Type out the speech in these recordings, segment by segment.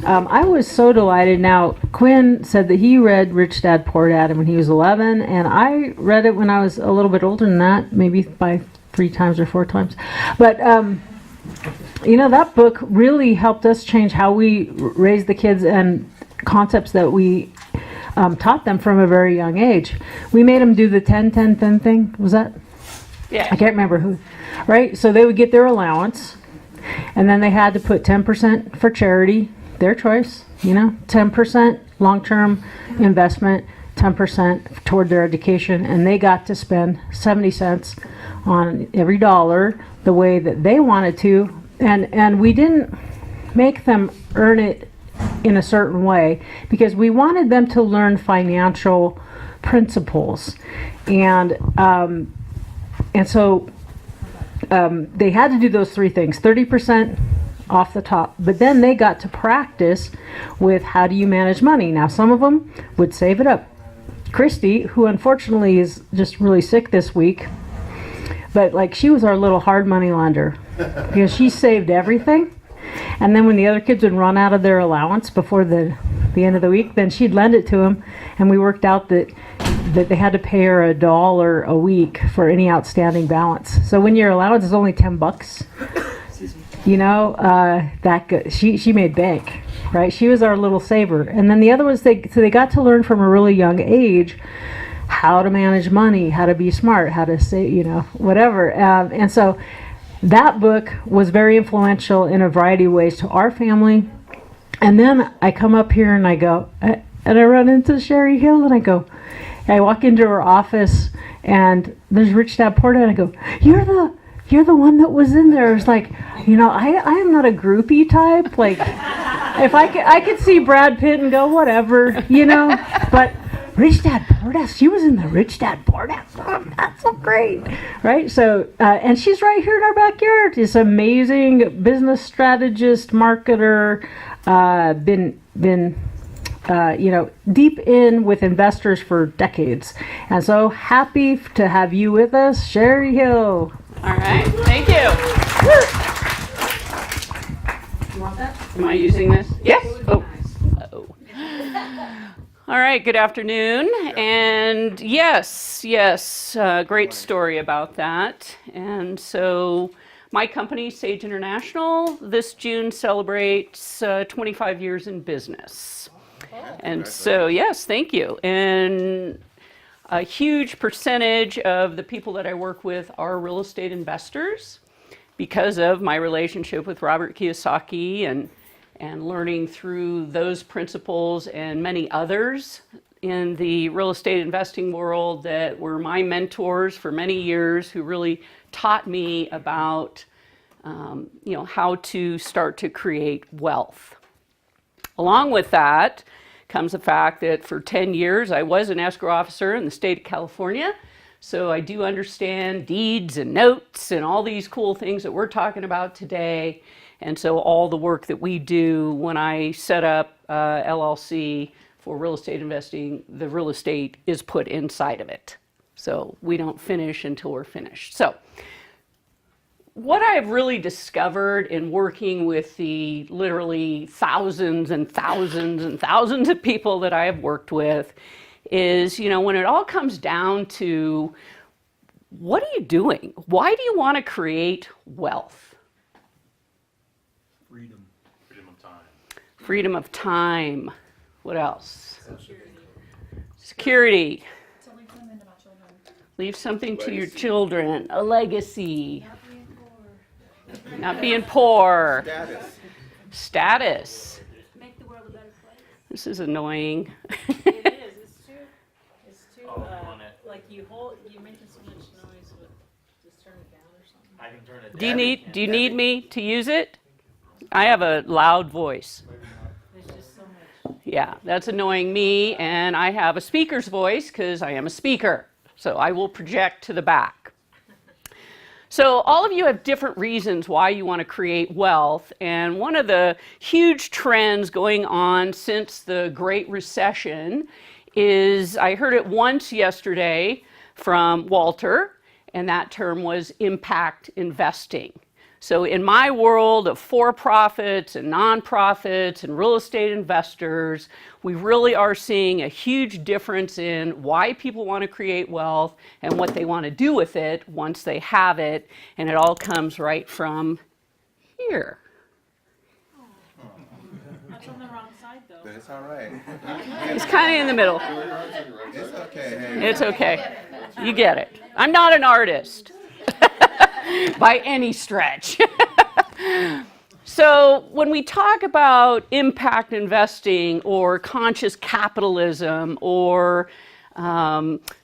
I was so delighted. Now, Quinn said that he read Rich Dad, Poor Dad when he was 11, and I read it when I was a little bit older than that, maybe by 3 times or 4 times. But, that book really helped us change how we raise the kids and concepts that we taught them from a very young age. We made them do the 10-10-10 thing. Was that? Yeah. I can't remember who. Right? So they would get their allowance, and then they had to put 10% for charity, their choice, 10% long-term investment, 10% toward their education, and they got to spend 70 cents on every dollar the way that they wanted to. And we didn't make them earn it in a certain way because we wanted them to learn financial principles. And so they had to do those 3 things, 30% off the top, but then they got to practice with how do you manage money. Now, some of them would save it up. Christy, who unfortunately is just really sick this week, but she was our little hard money lender because she saved everything. And then when the other kids would run out of their allowance before the end of the week, then she'd lend it to them, and we worked out that they had to pay her $1 a week for any outstanding balance. So when your allowance is only $10, that good. She made bank, right? She was our little saver. And then the other was they got to learn from a really young age how to manage money, how to be smart, how to say, whatever. And so that book was very influential in a variety of ways to our family. And then I come up here and I go, and I run into Sherry Hill and I walk into her office and there's Rich Dad, Poor Dad. And I go, you're the one that was in there. It's like, I am not a groupie type. Like, if I could see Brad Pitt and go, whatever, but Rich Dad, Poor Dad, she was in the Rich Dad, Poor Dad. Oh, that's so great, right? So, and she's right here in our backyard. This amazing business strategist, marketer, been deep in with investors for decades. And so happy to have you with us, Sherry Hill. All right, thank you. You want that? Am I using this? Yes. Oh. All right, good afternoon. And yes, great story about that. And so my company, Sage International, this June celebrates 25 years in business. And so, yes, thank you. And a huge percentage of the people that I work with are real estate investors because of my relationship with Robert Kiyosaki and learning through those principles and many others in the real estate investing world that were my mentors for many years who really taught me about how to start to create wealth. Along with that comes the fact that for 10 years I was an escrow officer in the state of California. So I do understand deeds and notes and all these cool things that we're talking about today. And so all the work that we do when I set up LLC for real estate investing, the real estate is put inside of it. So we don't finish until we're finished. So what I've really discovered in working with the literally thousands and thousands and thousands of people that I have worked with is, when it all comes down to what are you doing? Why do you want to create wealth? Freedom of time. Freedom of time. What else? Security. Leave something to your children. A legacy. Not being poor. Status. Make the world a better place. This is annoying. It is. It's too. Like you're making so much noise. Just turn it down or something. I can turn it Do you need me to use it? I have a loud voice. There's just so much. Yeah, that's annoying me, and I have a speaker's voice because I am a speaker. So I will project to the back. So all of you have different reasons why you want to create wealth, and one of the huge trends going on since the Great Recession is, I heard it once yesterday from Walter, and that term was impact investing. So in my world of for-profits and nonprofits and real estate investors, we really are seeing a huge difference in why people want to create wealth and what they want to do with it once they have it. And it all comes right from here. That's on the wrong side, though. But it's all right. It's kind of in the middle. It's okay. Hey. It's okay. You get it. I'm not an artist by any stretch. So when we talk about impact investing or conscious capitalism or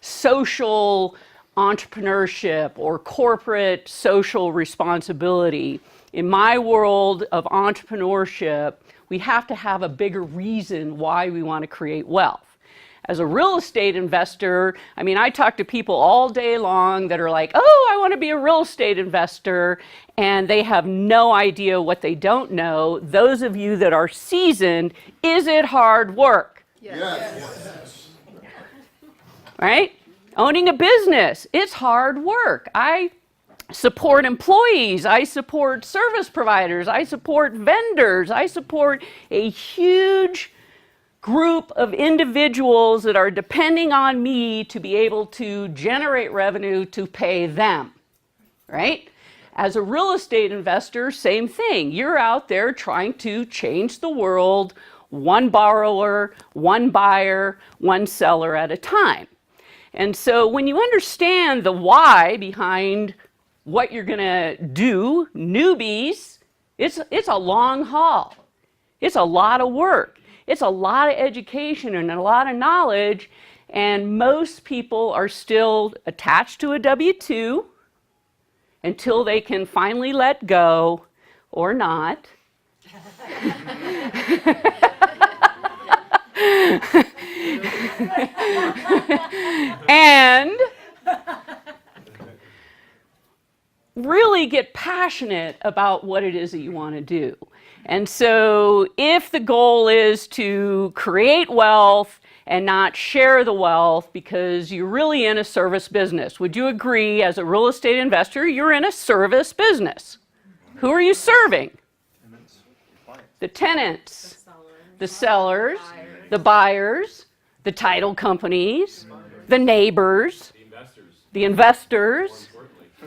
social entrepreneurship or corporate social responsibility, in my world of entrepreneurship, we have to have a bigger reason why we want to create wealth. As a real estate investor, I mean, I talk to people all day long that are like, oh, I want to be a real estate investor, and they have no idea what they don't know. Those of you that are seasoned, is it hard work? Yes. Right? Owning a business, it's hard work. I support employees, I support service providers, I support vendors, I support a huge group of individuals that are depending on me to be able to generate revenue to pay them, right? As a real estate investor, same thing. You're out there trying to change the world, one borrower, one buyer, one seller at a time. And so when you understand the why behind what you're going to do, newbies, it's a long haul. It's a lot of work. It's a lot of education and a lot of knowledge, and most people are still attached to a W-2 until they can finally let go or not. And really get passionate about what it is that you want to do. And so if the goal is to create wealth and not share the wealth because you're really in a service business, would you agree as a real estate investor, you're in a service business? Who are you serving? The tenants, the sellers, the buyers, the title companies, the neighbors, the investors,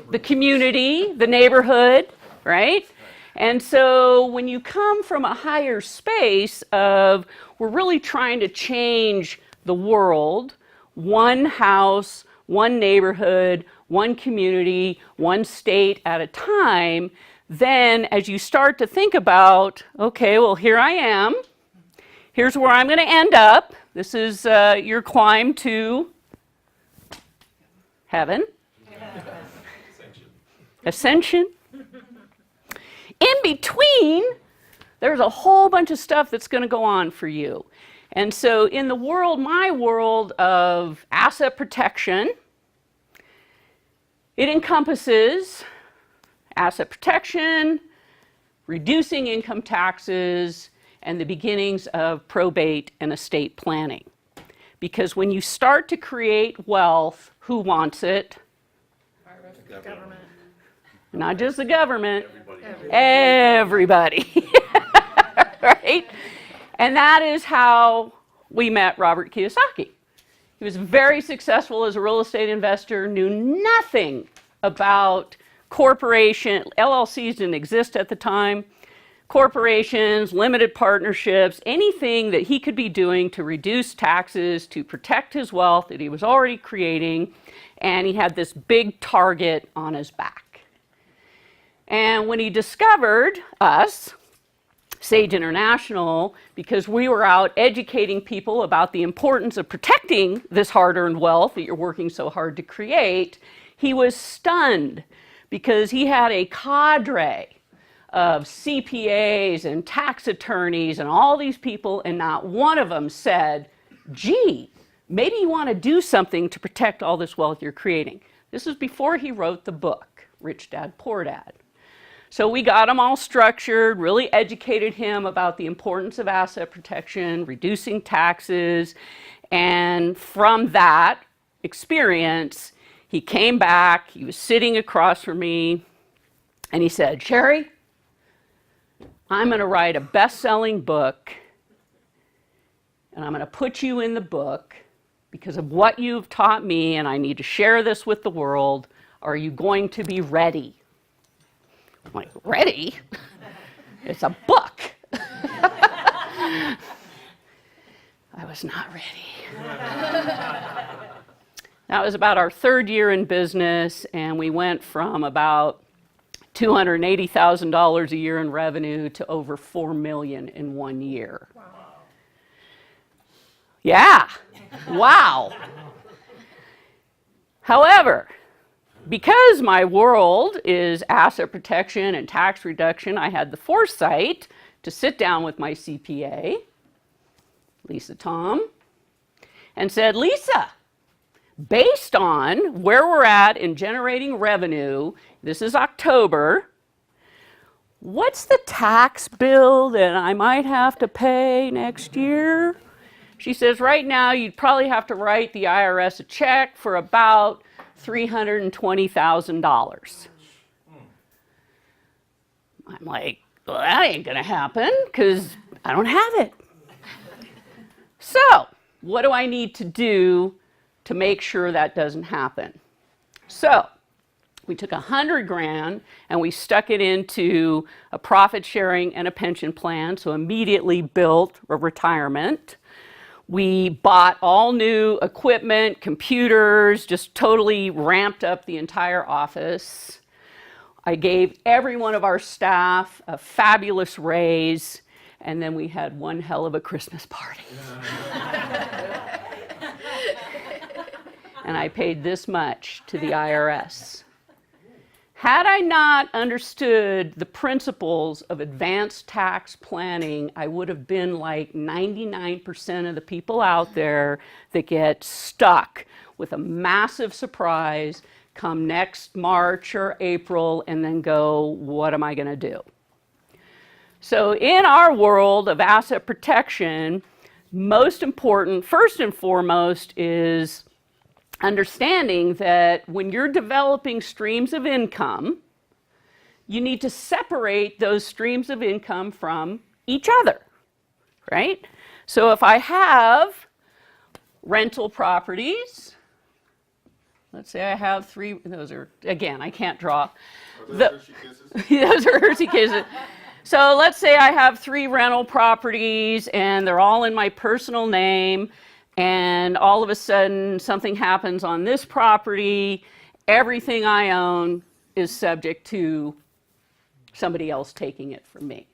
the community, the neighborhood, right? And so when you come from a higher space of we're really trying to change the world, one house, one neighborhood, one community, one state at a time, then as you start to think about, okay, well, here I am. Here's where I'm going to end up. This is your climb to heaven. Ascension. In between, there's a whole bunch of stuff that's going to go on for you. And so in the world, my world of asset protection, it encompasses asset protection, reducing income taxes, and the beginnings of probate and estate planning. Because when you start to create wealth, who wants it? The government. Not just the government, everybody. Right? And that is how we met Robert Kiyosaki. He was very successful as a real estate investor, knew nothing about corporation, LLCs didn't exist at the time, corporations, limited partnerships, anything that he could be doing to reduce taxes, to protect his wealth that he was already creating, and he had this big target on his back. And when he discovered us, Sage International, because we were out educating people about the importance of protecting this hard-earned wealth that you're working so hard to create, he was stunned because he had a cadre of CPAs and tax attorneys and all these people, and not one of them said, gee, maybe you want to do something to protect all this wealth you're creating. This is before he wrote the book, Rich Dad, Poor Dad. So we got him all structured, really educated him about the importance of asset protection, reducing taxes, and from that experience, he came back, he was sitting across from me, And he said, Sherry, I'm going to write a best-selling book, and I'm going to put you in the book because of what you've taught me, and I need to share this with the world. Are you going to be ready? I'm like, ready? It's a book. I was not ready. That was about our third year in business, and we went from about $280,000 a year in revenue to over $4 million in 1 year. Wow. Yeah, wow. However, because my world is asset protection and tax reduction, I had the foresight to sit down with my CPA, Lisa Tom, and said, Lisa, based on where we're at in generating revenue, this is October, what's the tax bill that I might have to pay next year? She says, right now you'd probably have to write the IRS a check for about $320,000. I'm like, well, that ain't gonna happen because I don't have it. So, what do I need to do to make sure that doesn't happen? So, we took $100,000 and we stuck it into a profit sharing and a pension plan, so immediately built a retirement. We bought all new equipment, computers, just totally ramped up the entire office. I gave every one of our staff a fabulous raise, and then we had one hell of a Christmas party. And I paid this much to the IRS. Had I not understood the principles of advanced tax planning, I would have been like 99% of the people out there that get stuck with a massive surprise come next March or April and then go, what am I going to do? So in our world of asset protection, most important, first and foremost, is understanding that when you're developing streams of income, you need to separate those streams of income from each other, right? So if I have rental properties, let's say I have 3, those are, again, I can't draw. Are those Hershey Kisses? Those are Hershey Kisses. So let's say I have 3 rental properties and they're all in my personal name, and all of a sudden something happens on this property, everything I own is subject to somebody else taking it from me.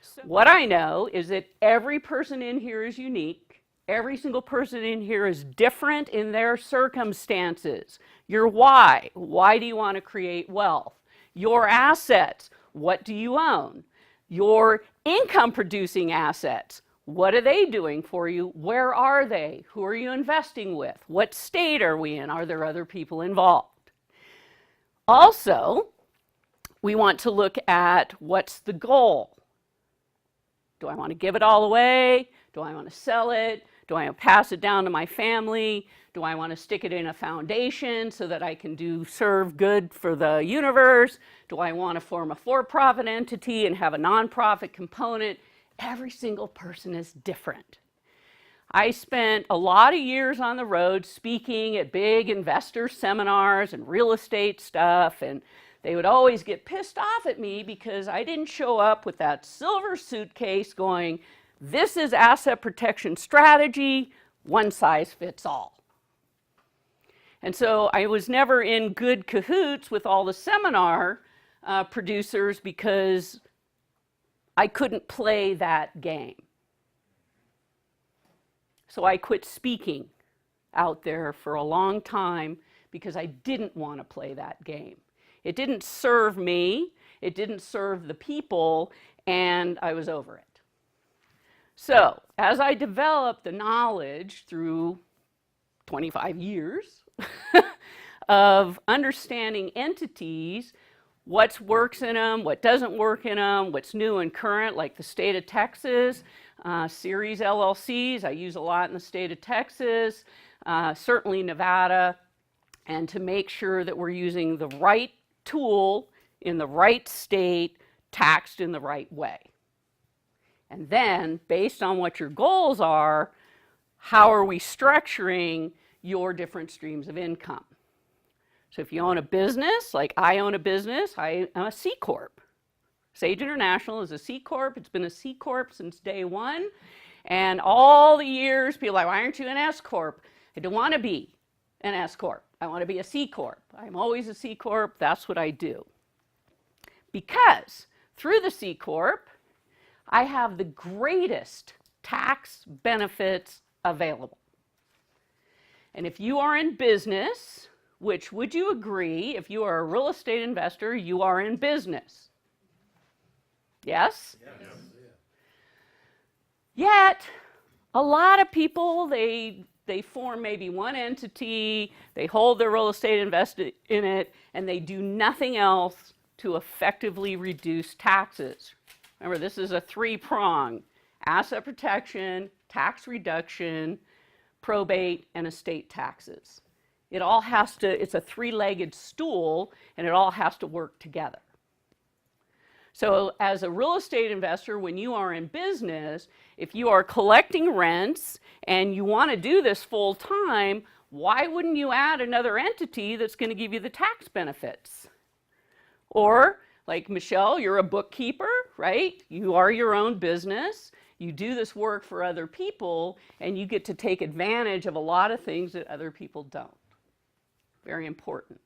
So what I know is that every person in here is unique. Every single person in here is different in their circumstances. Your why. Why do you want to create wealth? Your assets. What do you own? Your income producing assets. What are they doing for you? Where are they? Who are you investing with? What state are we in? Are there other people involved? Also, we want to look at what's the goal. Do I want to give it all away? Do I want to sell it? Do I want to pass it down to my family? Do I want to stick it in a foundation so that I can serve good for the universe? Do I want to form a for-profit entity and have a nonprofit component? Every single person is different. I spent a lot of years on the road speaking at big investor seminars and real estate stuff, and they would always get pissed off at me because I didn't show up with that silver suitcase going, this is asset protection strategy, one size fits all. And so I was never in good cahoots with all the seminar producers because I couldn't play that game. So I quit speaking out there for a long time because I didn't want to play that game. It didn't serve me, it didn't serve the people, and I was over it. So as I developed the knowledge through 25 years of understanding entities, what works in them, what doesn't work in them, what's new and current, like the state of Texas, series LLCs, I use a lot in the state of Texas, certainly Nevada, and to make sure that we're using the right tool in the right state, taxed in the right way. And then, based on what your goals are, how are we structuring your different streams of income? So if you own a business, like I own a business, I am a C Corp. Sage International is a C Corp. It's been a C Corp since day one. And all the years, people are like, why aren't you an S Corp? I don't want to be an S Corp. I want to be a C Corp. I'm always a C Corp. That's what I do. Because through the C Corp, I have the greatest tax benefits available. And if you are in business, which would you agree, if you are a real estate investor, you are in business? Yes? Yes. Yet, a lot of people, they form maybe one entity, they hold their real estate invested in it, and they do nothing else to effectively reduce taxes. Remember, this is a three-prong: asset protection, tax reduction, probate, and estate taxes. It all has to, it's a three-legged stool, and it all has to work together. So as a real estate investor, when you are in business, if you are collecting rents and you want to do this full time, why wouldn't you add another entity that's going to give you the tax benefits? Or, like Michelle, you're a bookkeeper, right? You are your own business. You do this work for other people, and you get to take advantage of a lot of things that other people don't. Very important.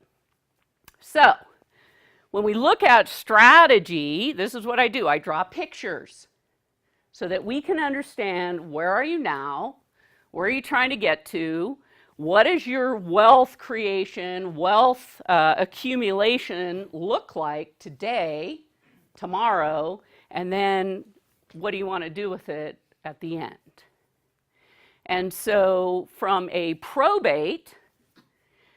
So, when we look at strategy, this is what I do. I draw pictures so that we can understand, where are you now? Where are you trying to get to? What does your wealth creation, wealth accumulation look like today, tomorrow, and then what do you want to do with it at the end? And so from a probate,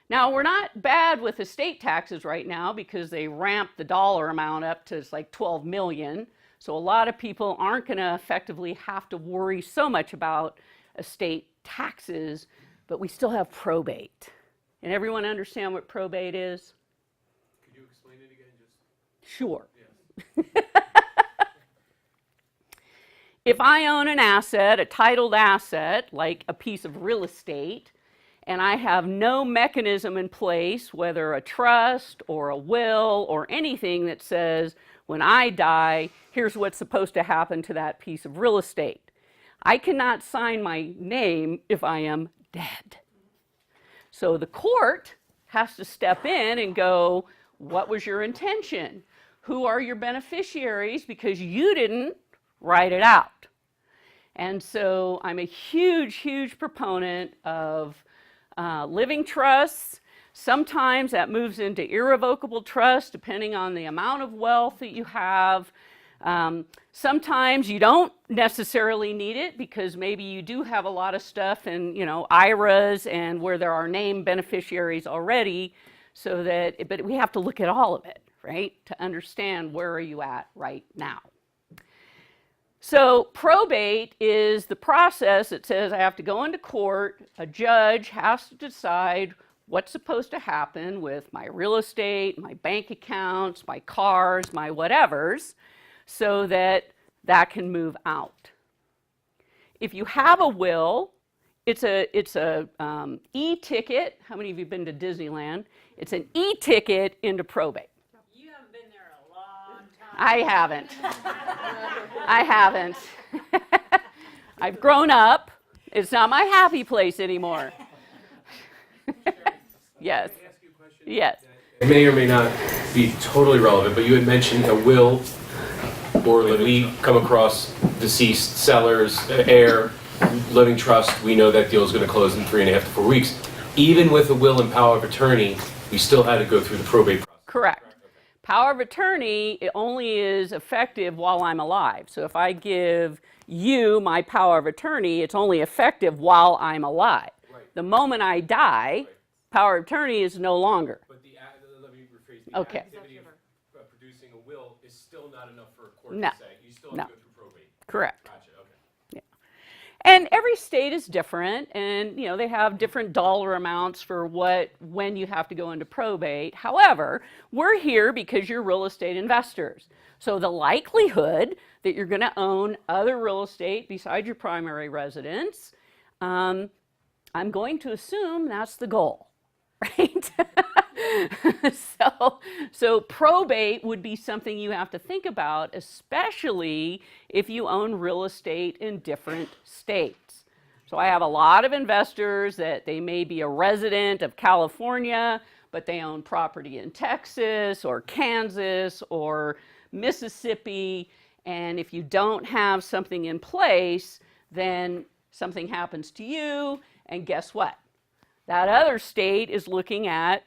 now we're not bad with estate taxes right now because they ramped the dollar amount up to like 12 million. So a lot of people aren't going to effectively have to worry so much about estate taxes, but we still have probate. And everyone understand what probate is? Could you explain it again? Sure. Yes. If I own an asset, a titled asset, like a piece of real estate, and I have no mechanism in place, whether a trust or a will or anything that says, when I die, here's what's supposed to happen to that piece of real estate. I cannot sign my name if I am dead. So the court has to step in and go, what was your intention? Who are your beneficiaries? Because you didn't write it out. And so I'm a huge, huge proponent of living trusts. Sometimes that moves into irrevocable trust, depending on the amount of wealth that you have. Sometimes you don't necessarily need it because maybe you do have a lot of stuff in, IRAs and where there are named beneficiaries already, so that, but we have to look at all of it, right, to understand where are you at right now. So probate is the process that says I have to go into court, a judge has to decide what's supposed to happen with my real estate, my bank accounts, my cars, my whatevers, so that that can move out. If you have a will, it's a e-ticket. How many of you have been to Disneyland? It's an e-ticket into probate. You haven't been there a long time. I haven't. I haven't. I've grown up. It's not my happy place anymore. Yes. Can I ask you a question? Yes. It may or may not be totally relevant, but you had mentioned a will, or when we come across deceased sellers, heir, living trust, we know that deal is going to close in 3.5 to 4 weeks. Even with a will and power of attorney, we still had to go through the probate process. Correct. Power of attorney, it only is effective while I'm alive. So if I give you my power of attorney, it's only effective while I'm alive. Right. The moment I die, power of attorney is no longer. But let me rephrase. The Okay. activity of producing a will is still not enough for a court No. to say. You still have No. to go through probate. Correct. Gotcha, okay. And every state is different, and they have different dollar amounts for when you have to go into probate. However, we're here because you're real estate investors. So the likelihood that you're going to own other real estate besides your primary residence, I'm going to assume that's the goal, right? So probate would be something you have to think about, especially if you own real estate in different states. So I have a lot of investors that they may be a resident of California, but they own property in Texas or Kansas or Mississippi. And if you don't have something in place, then something happens to you, and guess what? That other state is looking at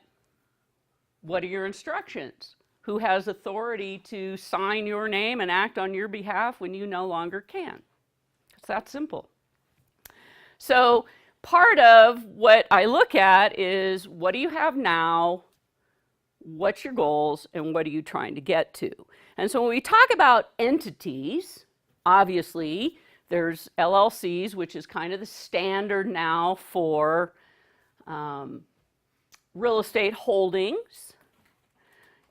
what are your instructions? Who has authority to sign your name and act on your behalf when you no longer can? It's that simple. So part of what I look at is what do you have now, what's your goals, and what are you trying to get to? And so when we talk about entities, obviously there's LLCs, which is kind of the standard now for real estate holdings.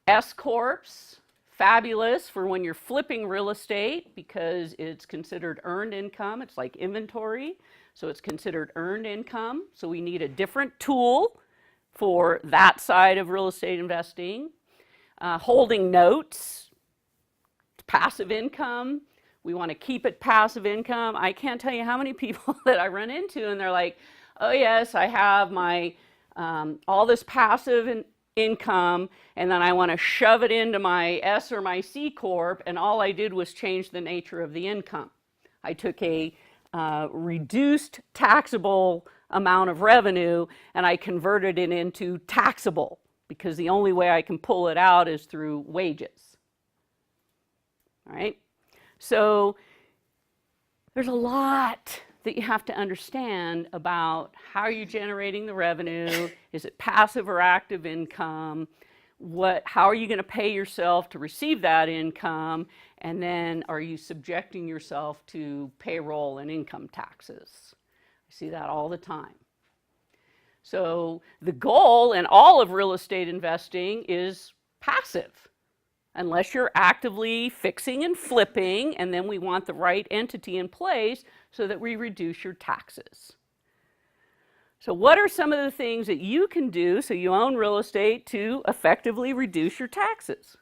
S-corps, fabulous for when you're flipping real estate because it's considered earned income. It's like inventory, so it's considered earned income. So we need a different tool for that side of real estate investing. Holding notes, passive income. We want to keep it passive income. I can't tell you how many people that I run into and they're like, oh yes, I have my all this passive income, and then I want to shove it into my S or my C corp, and all I did was change the nature of the income. I took a reduced taxable amount of revenue and I converted it into taxable because the only way I can pull it out is through wages. All right? So there's a lot that you have to understand about how you're generating the revenue. Is it passive or active income? How are you going to pay yourself to receive that income? And then are you subjecting yourself to payroll and income taxes? I see that all the time. So the goal in all of real estate investing is passive, unless you're actively fixing and flipping, and then we want the right entity in place so that we reduce your taxes. So what are some of the things that you can do so you own real estate to effectively reduce your taxes?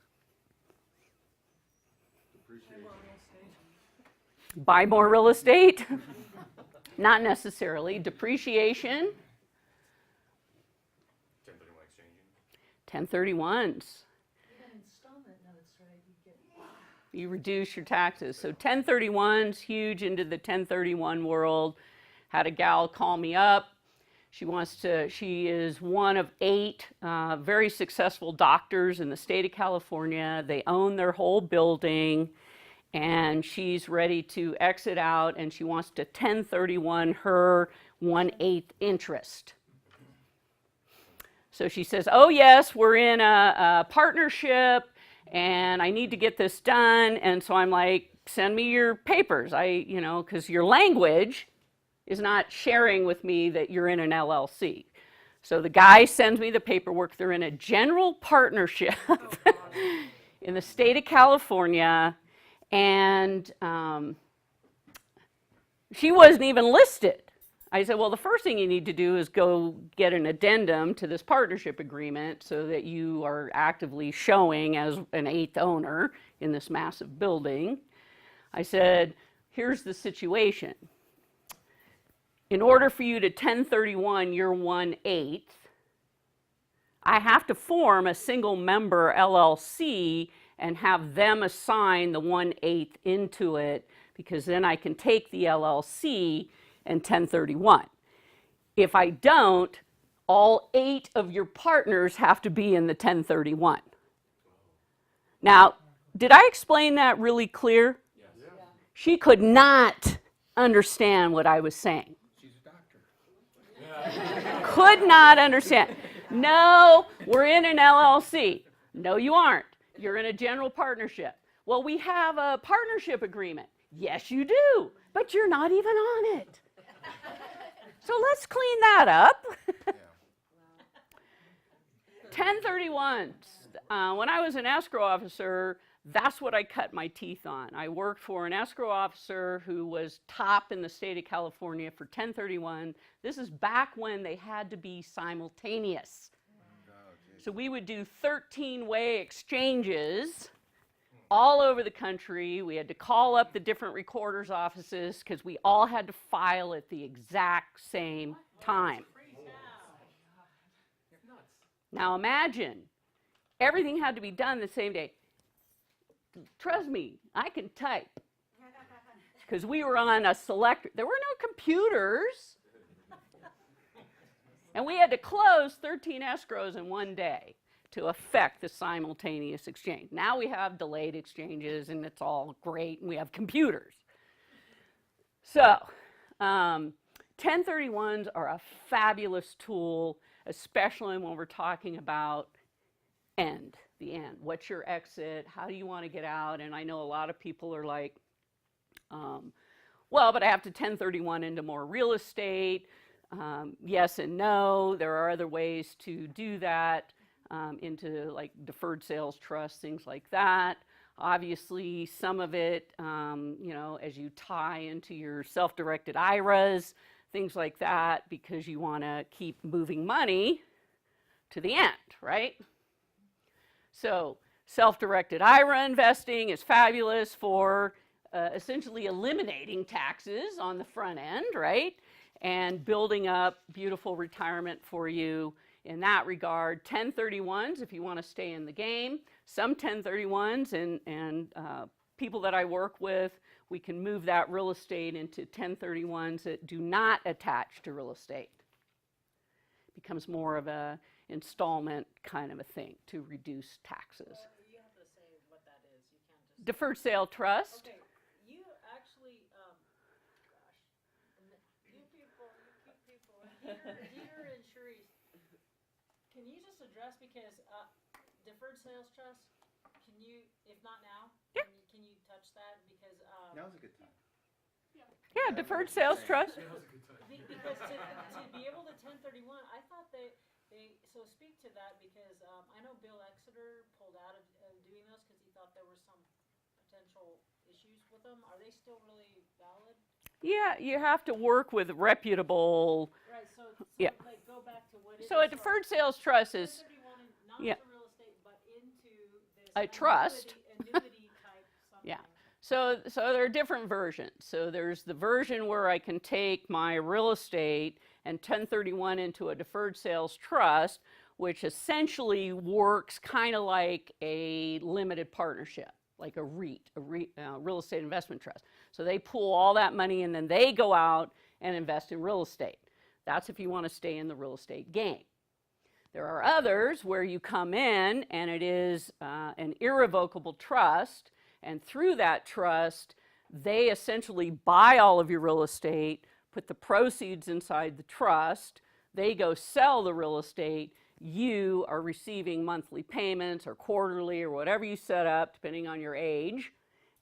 Buy more real estate? Not necessarily. Depreciation? 1031 exchanging. 1031s. You reduce your taxes. So 1031's huge into the 1031 world. Had a gal call me up. She is one of 8 very successful doctors in the state of California. They own their whole building, and she's ready to exit out, and she wants to 1031 her 1/8 interest. So she says, oh yes, we're in a partnership, and I need to get this done. And so I'm like, send me your papers. Because your language is not sharing with me that you're in an LLC. So the guy sends me the paperwork. They're in a general partnership in the state of California, and she wasn't even listed. I said, well, the first thing you need to do is go get an addendum to this partnership agreement so that you are actively showing as an 8th owner in this massive building. I said, here's the situation. In order for you to 1031 your 1/8, I have to form a single member LLC and have them assign the 1/8 into it, because then I can take the LLC and 1031. If I don't, all 8 of your partners have to be in the 1031. Now, did I explain that really clear? Yes. She could not understand what I was saying. She's a doctor. Could not understand. No, we're in an LLC. No, you aren't. You're in a general partnership. Well, we have a partnership agreement. Yes, you do, but you're not even on it. So let's clean that up. 1031s. When I was an escrow officer, that's what I cut my teeth on. I worked for an escrow officer who was top in the state of California for 1031. This is back when they had to be simultaneous. So we would do 13-way exchanges all over the country. We had to call up the different recorders' offices because we all had to file at the exact same time. Now imagine, everything had to be done the same day. Trust me, I can type. Because we were on a selector. There were no computers. And we had to close 13 escrows in one day to affect the simultaneous exchange. Now we have delayed exchanges, and it's all great, and we have computers. So, 1031s are a fabulous tool, especially when we're talking about the end. What's your exit? How do you want to get out? And I know a lot of people are like, well, but I have to 1031 into more real estate. Yes and no. There are other ways to do that, into like deferred sales trusts, things like that. Obviously, some of it, as you tie into your self-directed IRAs, things like that, because you want to keep moving money to the end, right? So self-directed IRA investing is fabulous for essentially eliminating taxes on the front end, right? And building up beautiful retirement for you in that regard. 1031s, if you want to stay in the game. Some 1031s and people that I work with, we can move that real estate into 1031s that do not attach to real estate. It becomes more of a installment kind of a thing to reduce taxes. Well, you have to say what that is. You can't just. Deferred sale trust. Okay, you actually, you people, Dieter and Cherise, can you just address, because deferred sales trust, can you, if not now, Yeah. can you touch that? Because Now's a good time. Yeah, deferred sales trust. because to be able to 1031, I thought so speak to that, because I know Bill Exeter pulled out of doing those because he thought there were some potential issues with them. Are they still really valid? Yeah, you have to work with reputable. Right, so Yeah. like go back to what it So a is. deferred sales trust is 1031, not yeah. to real estate, but into this A trust. annuity type something. Yeah. So there are different versions. So there's the version where I can take my real estate and 1031 into a deferred sales trust, which essentially works kind of like a limited partnership, like a REIT, real estate investment trust. So they pool all that money and then they go out and invest in real estate. That's if you want to stay in the real estate game. There are others where you come in and it is an irrevocable trust, and through that trust, they essentially buy all of your real estate, put the proceeds inside the trust, they go sell the real estate, you are receiving monthly payments or quarterly or whatever you set up, depending on your age,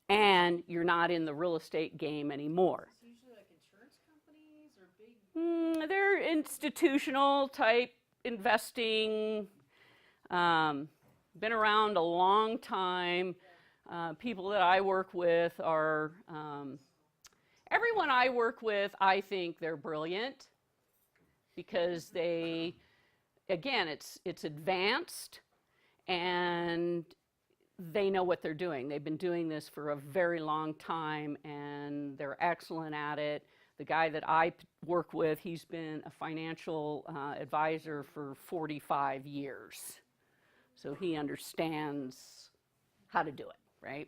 and you're not in the real estate game anymore. It's usually like insurance companies or big. They're institutional type investing, been around a long time. People that I work with are, everyone I work with, I think they're brilliant because they, again, it's advanced and they know what they're doing. They've been doing this for a very long time and they're excellent at it. The guy that I work with, he's been a financial advisor for 45 years. So he understands how to do it, right?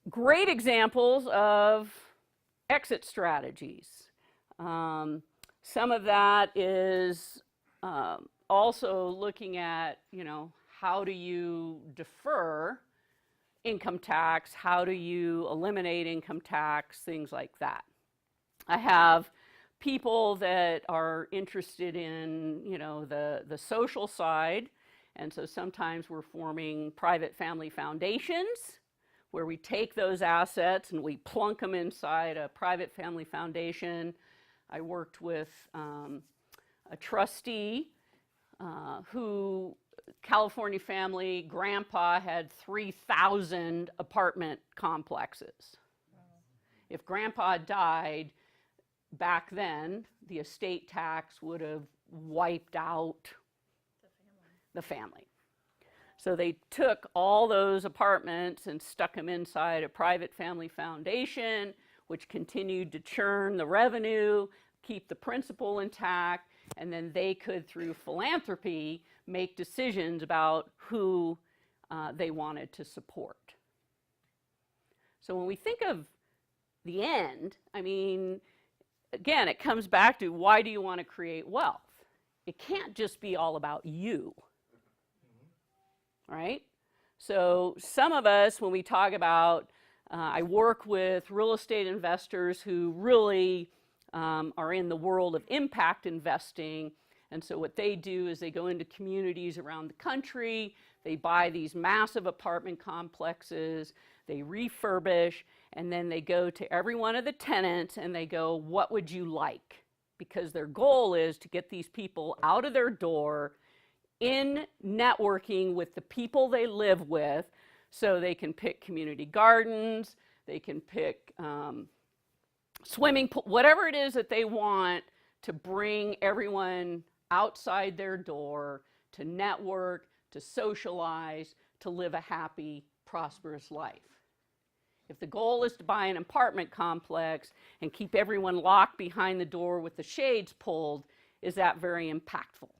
Great examples of exit strategies. Some of that is also looking at, how do you defer income tax? How do you eliminate income tax? Things like that. I have people that are interested in, the social side, and so sometimes we're forming private family foundations where we take those assets and we plunk them inside a private family foundation. I worked with a trustee who, California family, grandpa had 3,000 apartment complexes. If grandpa died back then, the estate tax would have wiped out the family. So they took all those apartments and stuck them inside a private family foundation, which continued to churn the revenue, keep the principal intact, and then they could, through philanthropy, make decisions about who they wanted to support. So when we think of the end, I mean, again, it comes back to, why do you want to create wealth? It can't just be all about you, right? So some of us, when we talk about, I work with real estate investors who really are in the world of impact investing. And so what they do is they go into communities around the country, they buy these massive apartment complexes, they refurbish, and then they go to every one of the tenants and they go, what would you like? Because their goal is to get these people out of their door, in networking with the people they live with, so they can pick community gardens, they can pick swimming pool, whatever it is that they want to bring everyone outside their door to network, to socialize, to live a happy, prosperous life. If the goal is to buy an apartment complex and keep everyone locked behind the door with the shades pulled, is that very impactful?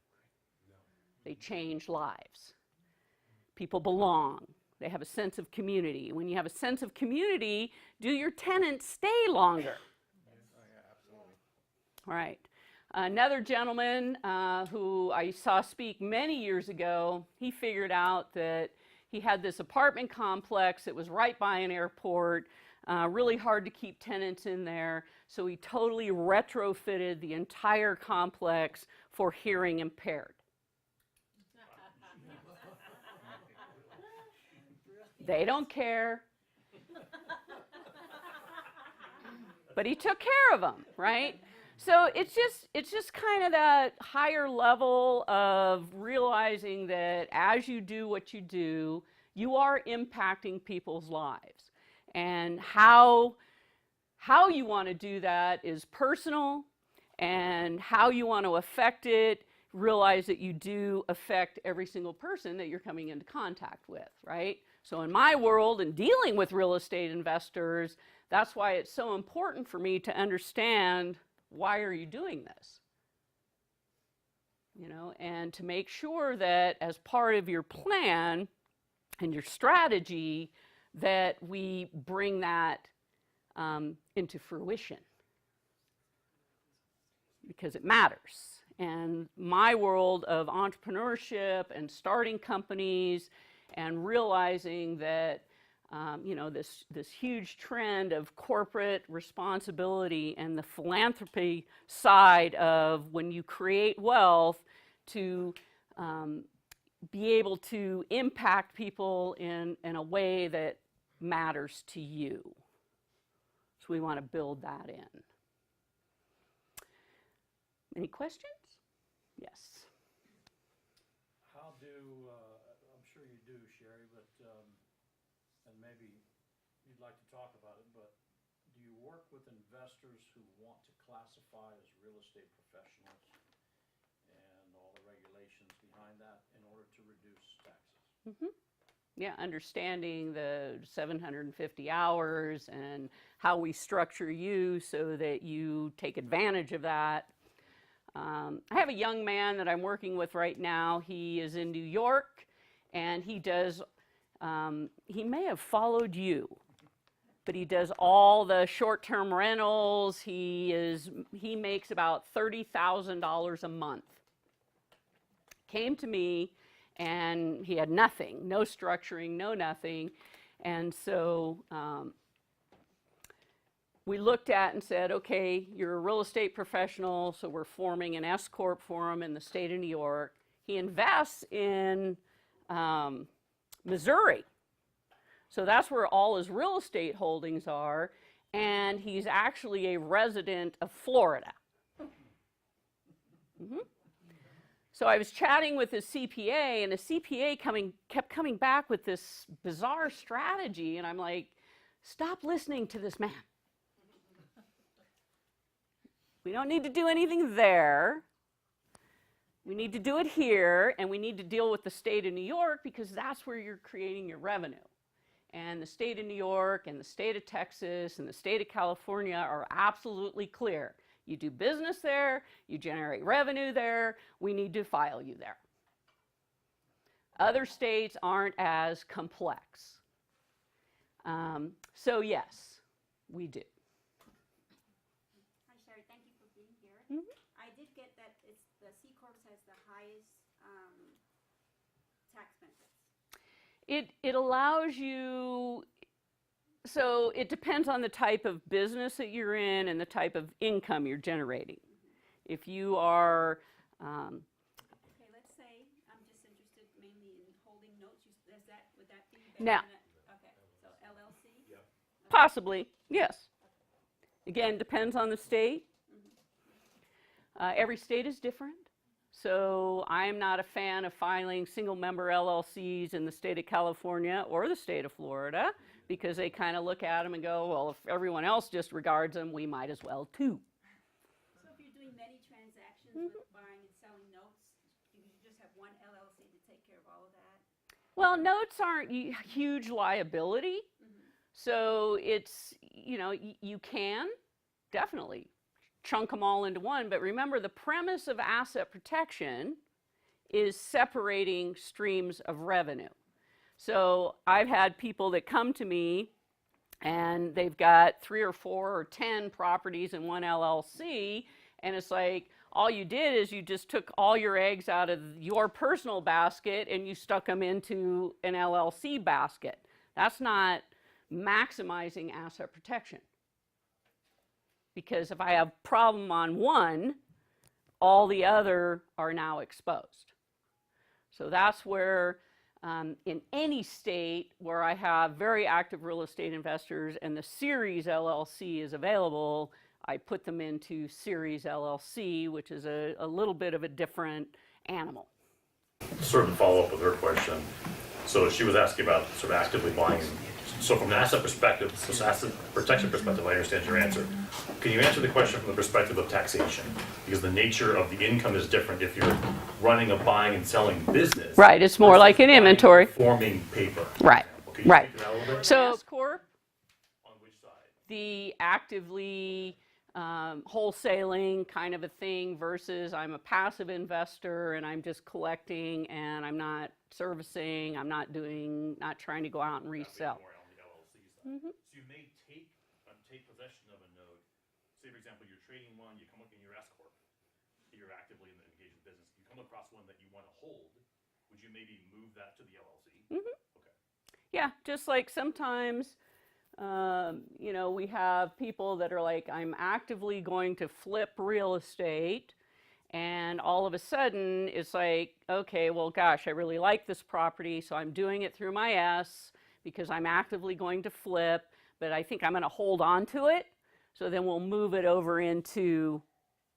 They change lives. People belong. They have a sense of community. When you have a sense of community, do your tenants stay longer? All right. Another gentleman who I saw speak many years ago, he figured out that he had this apartment complex that was right by an airport, really hard to keep tenants in there, so he totally retrofitted the entire complex for hearing impaired. They don't care. But he took care of them, right? So it's just kind of that higher level of realizing that as you do what you do, you are impacting people's lives. And how you want to do that is personal, and how you want to affect it, realize that you do affect every single person that you're coming into contact with, right? So in my world, and dealing with real estate investors, that's why it's so important for me to understand, why are you doing this? You know, and to make sure that as part of your plan and your strategy, that we bring that into fruition, because it matters. And my world of entrepreneurship and starting companies and realizing that you know, this huge trend of corporate responsibility and the philanthropy side of, when you create wealth, to be able to impact people in a way that matters to you. So we want to build that in. Any questions? Yes. How do, I'm sure you do, Sherry, but, and maybe you'd like to talk about it, but do you work with investors who want to classify as real estate professionals and all the regulations behind that in order to reduce taxes? Mm-hmm. Yeah, understanding the 750 hours and how we structure you so that you take advantage of that. I have a young man that I'm working with right now. He is in New York, and he does, he may have followed you, but he does all the short-term rentals. He makes about $30,000 a month. Came to me, and he had nothing, no structuring, no nothing. And so we looked at and said, okay, you're a real estate professional, so we're forming an S Corp for him in the state of New York. He invests in Missouri. So that's where all his real estate holdings are, and he's actually a resident of Florida. So I was chatting with his CPA, and the CPA kept coming back with this bizarre strategy, and I'm like, stop listening to this man. We don't need to do anything there. We need to do it here, and we need to deal with the state of New York because that's where you're creating your revenue. And the state of New York and the state of Texas and the state of California are absolutely clear. You do business there, you generate revenue there, we need to file you there. Other states aren't as complex. So yes, we do. Hi, Sherry. Thank you for being here. I did get that the C Corp has the highest tax benefits. It allows you, so it depends on the type of business that you're in and the type of income you're generating. If you are, Okay, let's say I'm just interested mainly in holding notes. Would that be better Now- okay, so LLC? possibly, yes. Again, depends on the state. Every state is different. So I'm not a fan of filing single member LLCs in the state of California or the state of Florida because they kind of look at them and go, well, if everyone else just regards them, we might as well too. So if you're doing many transactions with buying and selling notes, you just have one LLC to take care of all of that? Well, notes aren't huge liability. So it's, you can definitely chunk them all into one. But remember, the premise of asset protection is separating streams of revenue. So I've had people that come to me and they've got 3 or 4 or 10 properties in one LLC. And it's like, all you did is you just took all your eggs out of your personal basket and you stuck them into an LLC basket. That's not maximizing asset protection. Because if I have a problem on one, all the other are now exposed. So that's where in any state where I have very active real estate investors and the Series LLC is available, I put them into Series LLC, which is a little bit of a different animal. Sort of to follow up with her question. So she was asking about sort of actively buying. So from an asset perspective, asset protection perspective, I understand your answer. Can you answer the question from the perspective of taxation? Because the nature of the income is different if you're running a buying and selling business. Right, it's more like an buying inventory. Forming paper. Right, Can you right. speak to that a little bit? So S Corp, On which side? the actively wholesaling kind of a thing versus I'm a passive investor and I'm just collecting and I'm not servicing, I'm not trying to go out and resell. More on the LLC side. So you may take possession of a node. Say, for example, you're trading one, you come up in your S Corp. You're actively engaged in business. You come across one that you want to hold. Would you maybe move that to the LLC? Okay. Yeah, just like sometimes, we have people that are like, I'm actively going to flip real estate, and all of a sudden it's like, okay, well, gosh, I really like this property, so I'm doing it through my S because I'm actively going to flip, but I think I'm going to hold on to it, so then we'll move it over into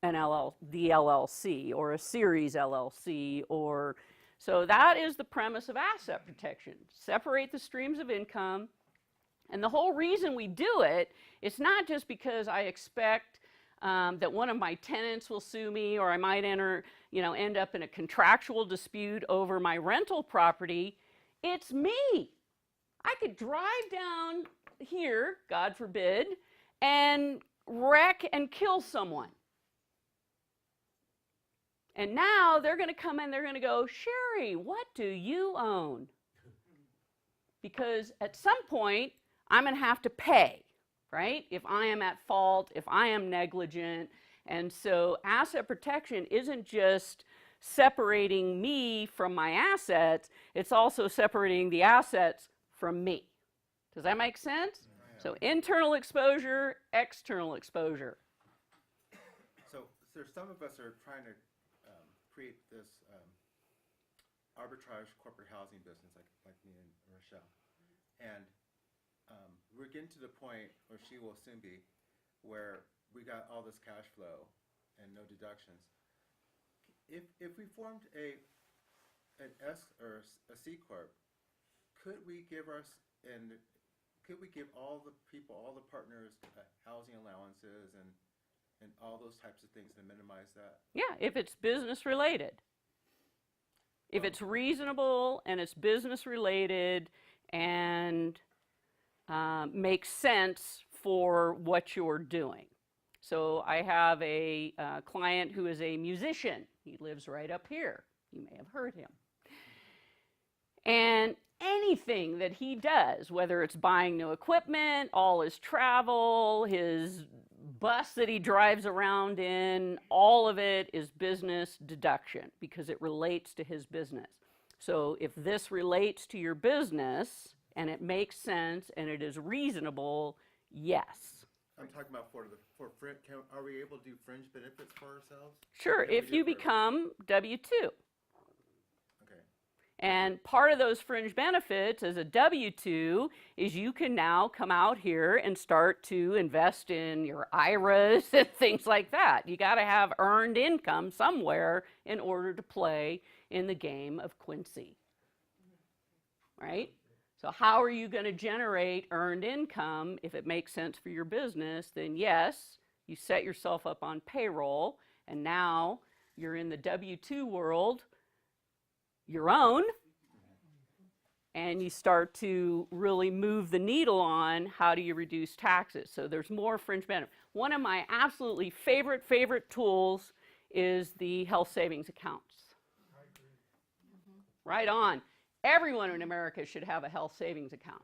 the LLC or a Series LLC or... So that is the premise of asset protection. Separate the streams of income. And the whole reason we do it, it's not just because I expect that one of my tenants will sue me or I might end up in a contractual dispute over my rental property. It's me. I could drive down here, God forbid, and wreck and kill someone. And now they're going to come in, they're going to go, Sherry, what do you own? Because at some point, I'm going to have to pay, right? If I am at fault, if I am negligent. And so asset protection isn't just separating me from my assets, it's also separating the assets from me. Does that make sense? So internal exposure, external exposure. So some of us are trying to create this arbitrage corporate housing business, like me and Rochelle. And we're getting to the point, or she will soon be, where we got all this cash flow and no deductions. If we formed an S or a C corp, could we give all the people, all the partners, housing allowances and all those types of things to minimize that? Yeah, if it's business related. If it's reasonable and it's business related and makes sense for what you're doing. So I have a client who is a musician. He lives right up here. You may have heard him. And anything that he does, whether it's buying new equipment, all his travel, his bus that he drives around in, all of it is business deduction because it relates to his business. So if this relates to your business and it makes sense and it is reasonable, yes. I'm talking about are we able to do fringe benefits for ourselves? Sure, If we if you did for- become W-2. Okay. And part of those fringe benefits as a W-2 is you can now come out here and start to invest in your IRAs and things like that. You got to have earned income somewhere in order to play in the game of Quincy. Right? So how are you going to generate earned income if it makes sense for your business? Then yes, you set yourself up on payroll and now you're in the W-2 world, your own, and you start to really move the needle on how do you reduce taxes. So there's more fringe benefit. One of my absolutely favorite tools is the health savings accounts. Right on. Everyone in America should have a health savings account.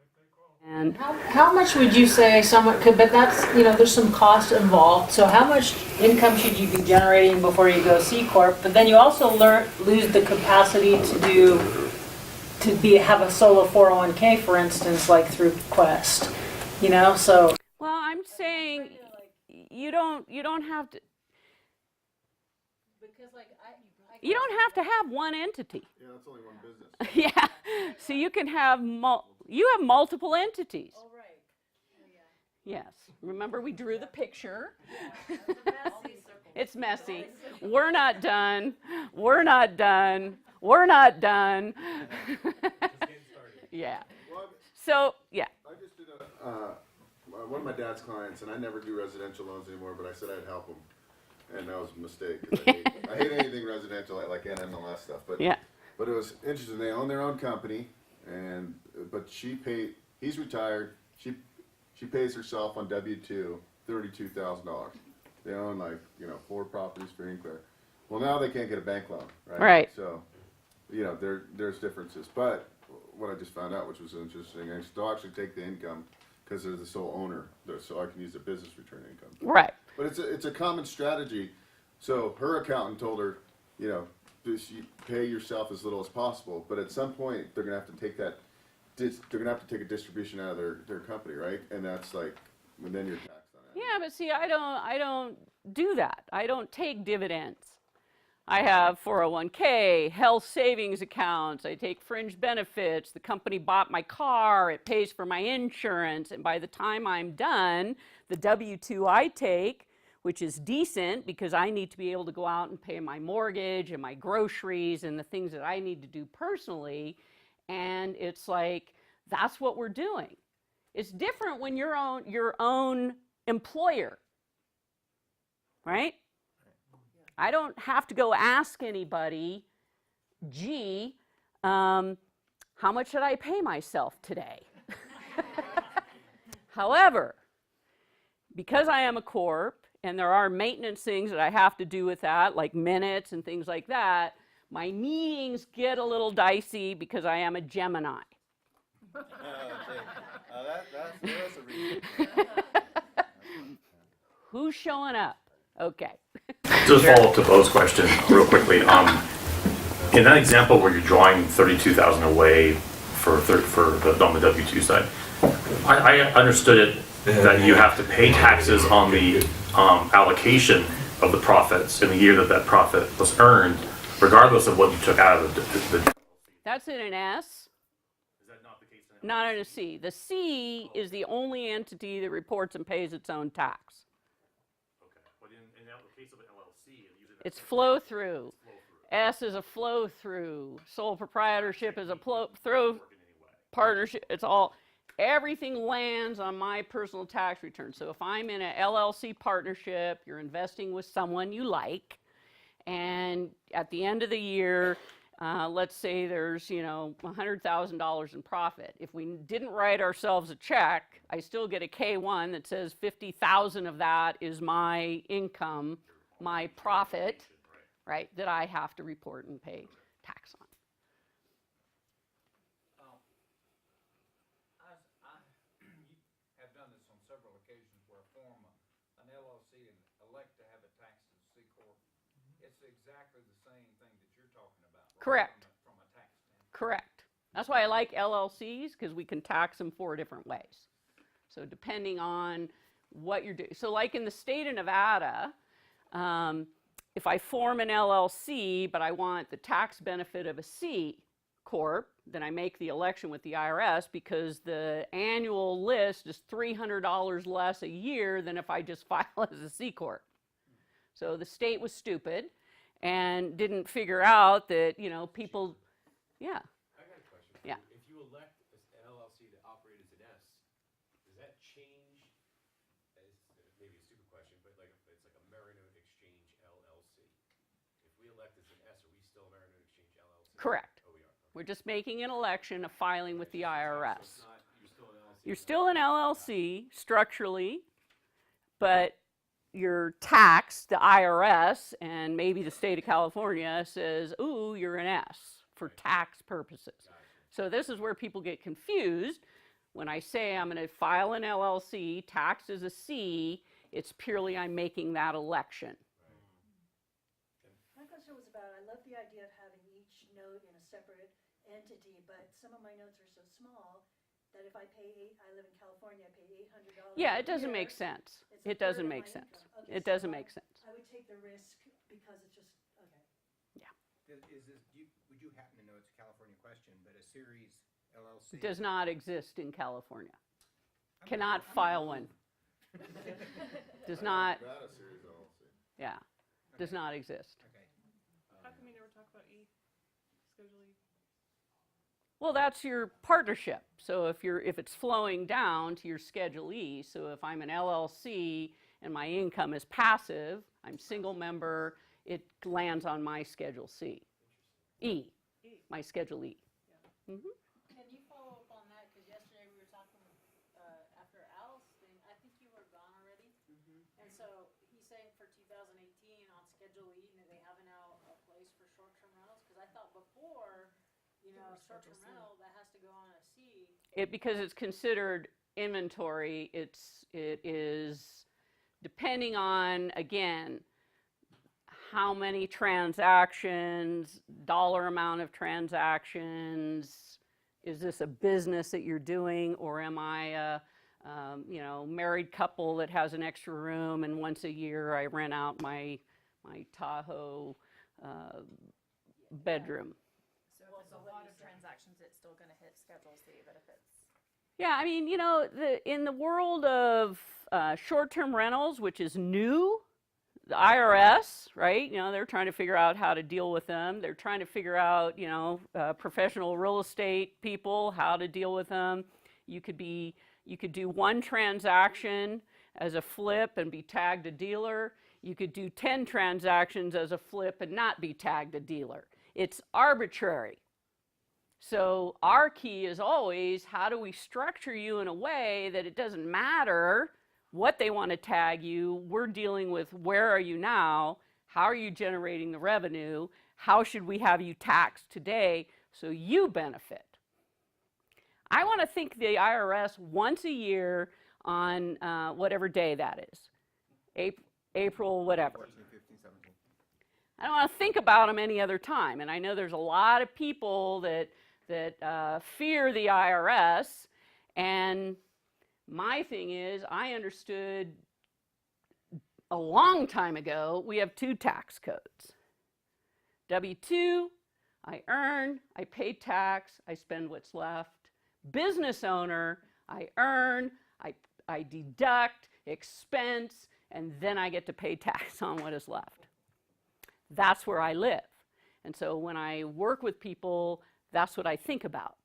And How much would you say someone could, but that's, there's some cost involved. So how much income should you be generating before you go C Corp? But then you also lose the capacity have a solo 401k, for instance, like through Quest, so. well, I'm saying you don't have to. Because You don't have to have one entity. Yeah, that's only one business. Yeah. So you can have multiple entities. Oh, right. Yes. Remember we drew the picture. It's messy. We're not done. We're not done. We're not done. Yeah. So, yeah. I just did one of my dad's clients, and I never do residential loans anymore, but I said I'd help him. And that was a mistake. 'Cause I hate anything residential, like NMLS stuff. But Yeah. But it was interesting. They own their own company, but he's retired. She pays herself on W-2 $32,000. They own 4 properties free and clear. Well, now they can't get a bank loan, right? Right. So, there's differences. But what I just found out, which was interesting, I still actually take the income because they're the sole owner, so I can use the business return income. Right. But it's a common strategy. So her accountant told her, just pay yourself as little as possible. But at some point, they're gonna have to take they're gonna have to take a distribution out of their company, right? And that's and then you're taxed on it. Yeah, but see, I don't do that. I don't take dividends. I have 401k, health savings accounts, I take fringe benefits, the company bought my car, it pays for my insurance, and by the time I'm done, the W-2 I take, which is decent because I need to be able to go out and pay my mortgage and my groceries and the things that I need to do personally, and it's that's what we're doing. It's different when you're your own employer, right? I don't have to go ask anybody, gee, how much should I pay myself today? However, because I am a corp and there are maintenance things that I have to do with that, like minutes and things like that, my meetings get a little dicey because I am a Gemini. That's a reason. Who's showing up? Okay. Just follow up to Bo's question real quickly. In that example where you're drawing $32,000 away on the W-2 side, I understood it that you have to pay taxes on the allocation of the profits in the year that profit was earned, regardless of what you took out of the That's in an S. Is that not the case in Not in a C. The C is the only entity that reports and pays its own tax. Okay, but in the case of an LLC, and using that It's same flow definition, through. it's flow through. S is a flow through. Sole proprietorship is a flow Doesn't through. work in any way. Partnership, it's all, everything lands on my personal tax return. So if I'm in a LLC partnership, you're investing with someone you like, and at the end of the year, let's say there's, $100,000 in profit. If we didn't write ourselves a check, I still get a K-1 that says 50,000 of that is my income, my profit, right, that I have to report and pay tax on. I have done this on several occasions where I form an LLC and elect to have it taxed as a C Corp. It's exactly the same thing that you're talking about. Right? Correct. From a tax standpoint. Correct. That's why I like LLCs, because we can tax them 4 different ways. So depending on what you're doing. So like in the state of Nevada, if I form an LLC, but I want the tax benefit of a C Corp, then I make the election with the IRS because the annual list is $300 less a year than if I just file as a C Corp. So the state was stupid and didn't figure out that, people, yeah. I got a question. Yeah. If you elect an LLC to operate as an S, does that change? It's maybe a stupid question, but like if it's like a Marino Exchange LLC. If we elect as an S, are we still a Marino Exchange LLC? Correct. Oh, we are. Okay. We're just making an election of filing with the So IRS. it's not, you're still an LLC. You're still an LLC structurally, but your tax, the IRS, and maybe the state of California says, ooh, you're an S for tax purposes. So this is where people get confused. When I say I'm going to file an LLC, taxed as a C, it's purely I'm making that election. My question was about, I love the idea of having each note in a separate entity, but some of my notes are so small that if I live in California, I pay $800. Yeah, it doesn't make sense. It's a It doesn't third of make my sense. income. Okay, It so doesn't make sense. I would take the risk because it's just, okay. Would you happen to know, it's a California question, but a series LLC? Does not exist in California. Cannot file one. Does not, Not a series LLC. yeah, does not exist. Okay. How come you never talk about E, Schedule E? Well, that's your partnership. So if it's flowing down to your Schedule E, so if I'm an LLC and my income is passive, I'm single member, it lands on my Schedule C. E, my Schedule E. Can you follow up on that? Because yesterday we were talking after Al's thing, I think you were gone already. And so he's saying for 2018 on Schedule E, they have now a place for short-term rentals? Because I thought before, short-term rental, that has to go on a C. Because it's considered inventory, it is depending on, again, how many transactions, dollar amount of transactions, is this a business that you're doing, or am I a married couple that has an extra room and once a year I rent out my Tahoe bedroom. So if it's a lot of transactions, it's still gonna hit Schedule C, but if it's. Yeah, I mean, in the world of short-term rentals, which is new, the IRS, right? They're trying to figure out how to deal with them. They're trying to figure out, professional real estate people, how to deal with them. You could do one transaction as a flip and be tagged a dealer. You could do 10 transactions as a flip and not be tagged a dealer. It's arbitrary. So our key is always, how do we structure you in a way that it doesn't matter what they want to tag you, we're dealing with where are you now, how are you generating the revenue, how should we have you taxed today so you benefit. I want to think the IRS once a year on whatever day that is, April whatever. 14, 15, 17. I don't want to think about them any other time. And I know there's a lot of people that fear the IRS. And my thing is, I understood a long time ago, we have 2 tax codes. W-2, I earn, I pay tax, I spend what's left. Business owner, I earn, I deduct, expense, and then I get to pay tax on what is left. That's where I live. And so when I work with people, that's what I think about.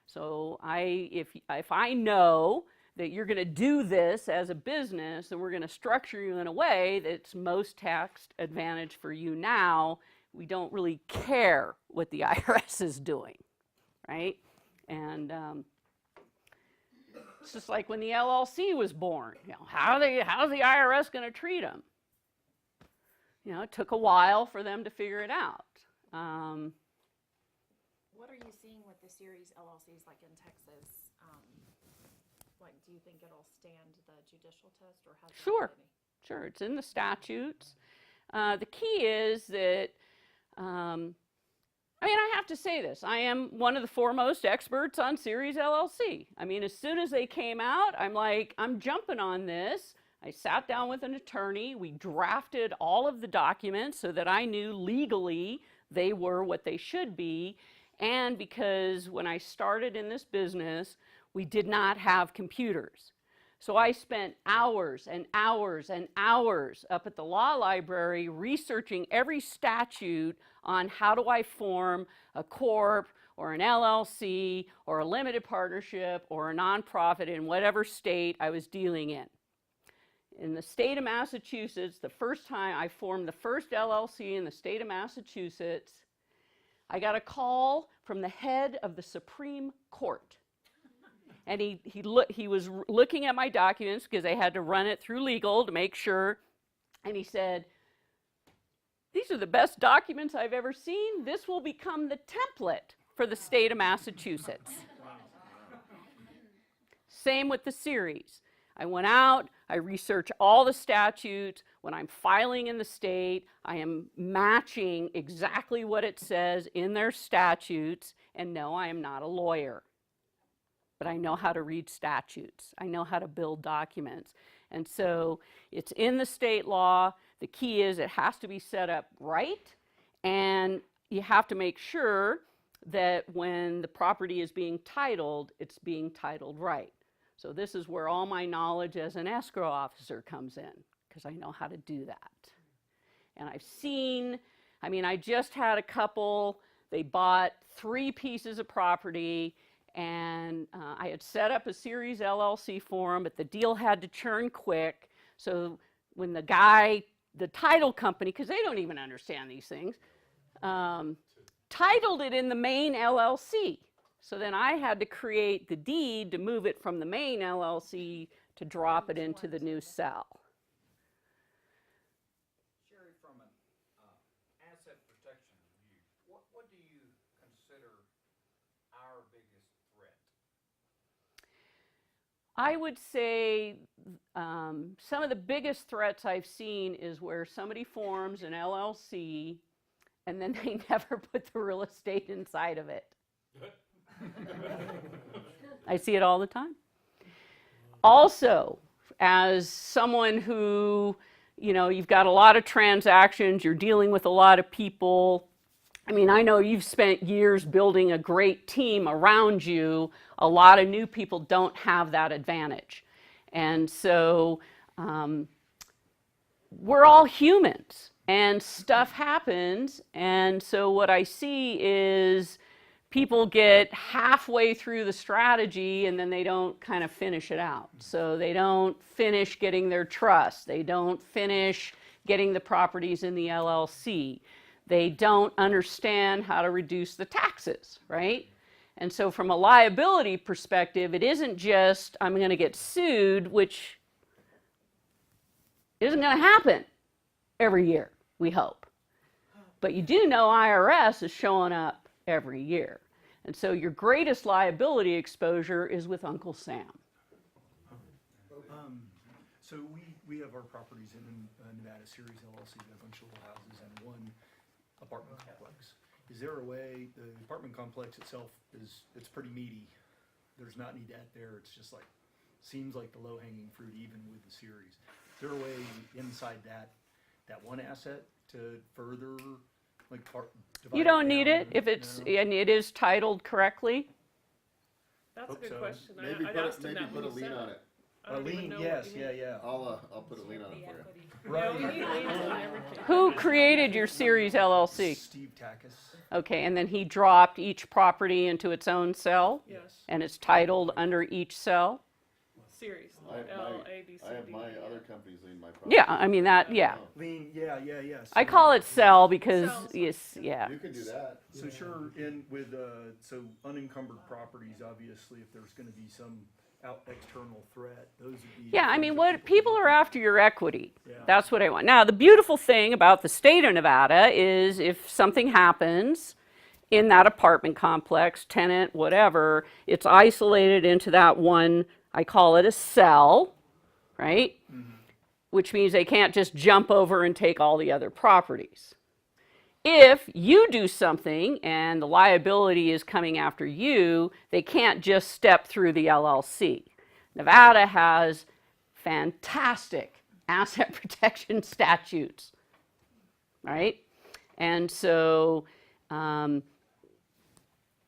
So if I know that you're going to do this as a business, and we're going to structure you in a way that's most tax advantage for you now, we don't really care what the IRS is doing, right? And it's just like when the LLC was born. You know, how's the IRS going to treat them? You know, it took a while for them to figure it out. What are you seeing with the series LLCs like in Texas? Like, do you think it'll stand the judicial test, or has it Sure. already? Sure, it's in the statutes. The key is that, I mean, I have to say this. I am one of the foremost experts on Series LLC. I mean, as soon as they came out, I'm like, I'm jumping on this. I sat down with an attorney. We drafted all of the documents so that I knew legally they were what they should be. And because when I started in this business, we did not have computers. So I spent hours and hours and hours up at the law library researching every statute on how do I form a corp or an LLC or a limited partnership or a nonprofit in whatever state I was dealing in. In the state of Massachusetts, the first time I formed the first LLC in the state of Massachusetts, I got a call from the head of the Supreme Court. And he was looking at my documents because they had to run it through legal to make sure. And he said, "These are the best documents I've ever seen. This will become the template for the state of Massachusetts." Same with the series. I went out, I researched all the statutes. When I'm filing in the state, I am matching exactly what it says in their statutes. And no, I am not a lawyer. But I know how to read statutes. I know how to build documents. And so it's in the state law. The key is it has to be set up right, and you have to make sure that when the property is being titled, it's being titled right. So this is where all my knowledge as an escrow officer comes in, because I know how to do that. And I've seen, I mean, I just had a couple, they bought 3 pieces of property, and I had set up a series LLC for them, but the deal had to churn quick. So when the guy, the title company, because they don't even understand these things, titled it in the main LLC. So then I had to create the deed to move it from the main LLC to drop it into the new cell. Sherry, from an asset protection view, what do you consider our biggest threat? I would say some of the biggest threats I've seen is where somebody forms an LLC and then they never put the real estate inside of it. I see it all the time. Also, as someone who, you know, you've got a lot of transactions, you're dealing with a lot of people. I mean, I know you've spent years building a great team around you. A lot of new people don't have that advantage. And so we're all humans and stuff happens. And so what I see is people get halfway through the strategy and then they don't kind of finish it out. So they don't finish getting their trust. They don't finish getting the properties in the LLC. They don't understand how to reduce the taxes, right? And so from a liability perspective, it isn't just I'm going to get sued, which isn't going to happen every year, we hope. But you do know IRS is showing up every year. And so your greatest liability exposure is with Uncle Sam. So we have our properties in Nevada Series LLC, we have a bunch of little houses and one apartment complex. Is there a way, the apartment complex itself it's pretty meaty. There's not any debt there. It's just like, seems like the low-hanging fruit even with the series. Is there a way inside that one asset to further like divide You don't it need down? it if it's, No? and it is titled correctly. That's a Hope good so. question. Maybe I'd asked him maybe that put when a he lien said on it. it. I don't even Lean, know yes, what you yeah, mean. yeah. I'll put a lien on it for you. Yeah, we Right. need liens on everything. Who created your Series LLC? Steve Takis. Okay, and then he dropped each property into its own cell? Yes, And it's titled under each cell? series, I have L, A, B, C, I have D, my E, other F. companies lien my property. Yeah, I mean that, yeah. Lean, yeah. I call it cell because, Cells. yes, yeah. You can do that. So sure, so unencumbered properties, obviously, if there's gonna be some external threat, those would be. Yeah, I mean, what people are after your equity. Yeah. That's what I want. Now, the beautiful thing about the state of Nevada is if something happens in that apartment complex, tenant, whatever, it's isolated into that one, I call it a cell, right? Which means they can't just jump over and take all the other properties. If you do something and the liability is coming after you, they can't just step through the LLC. Nevada has fantastic asset protection statutes, right? And so, We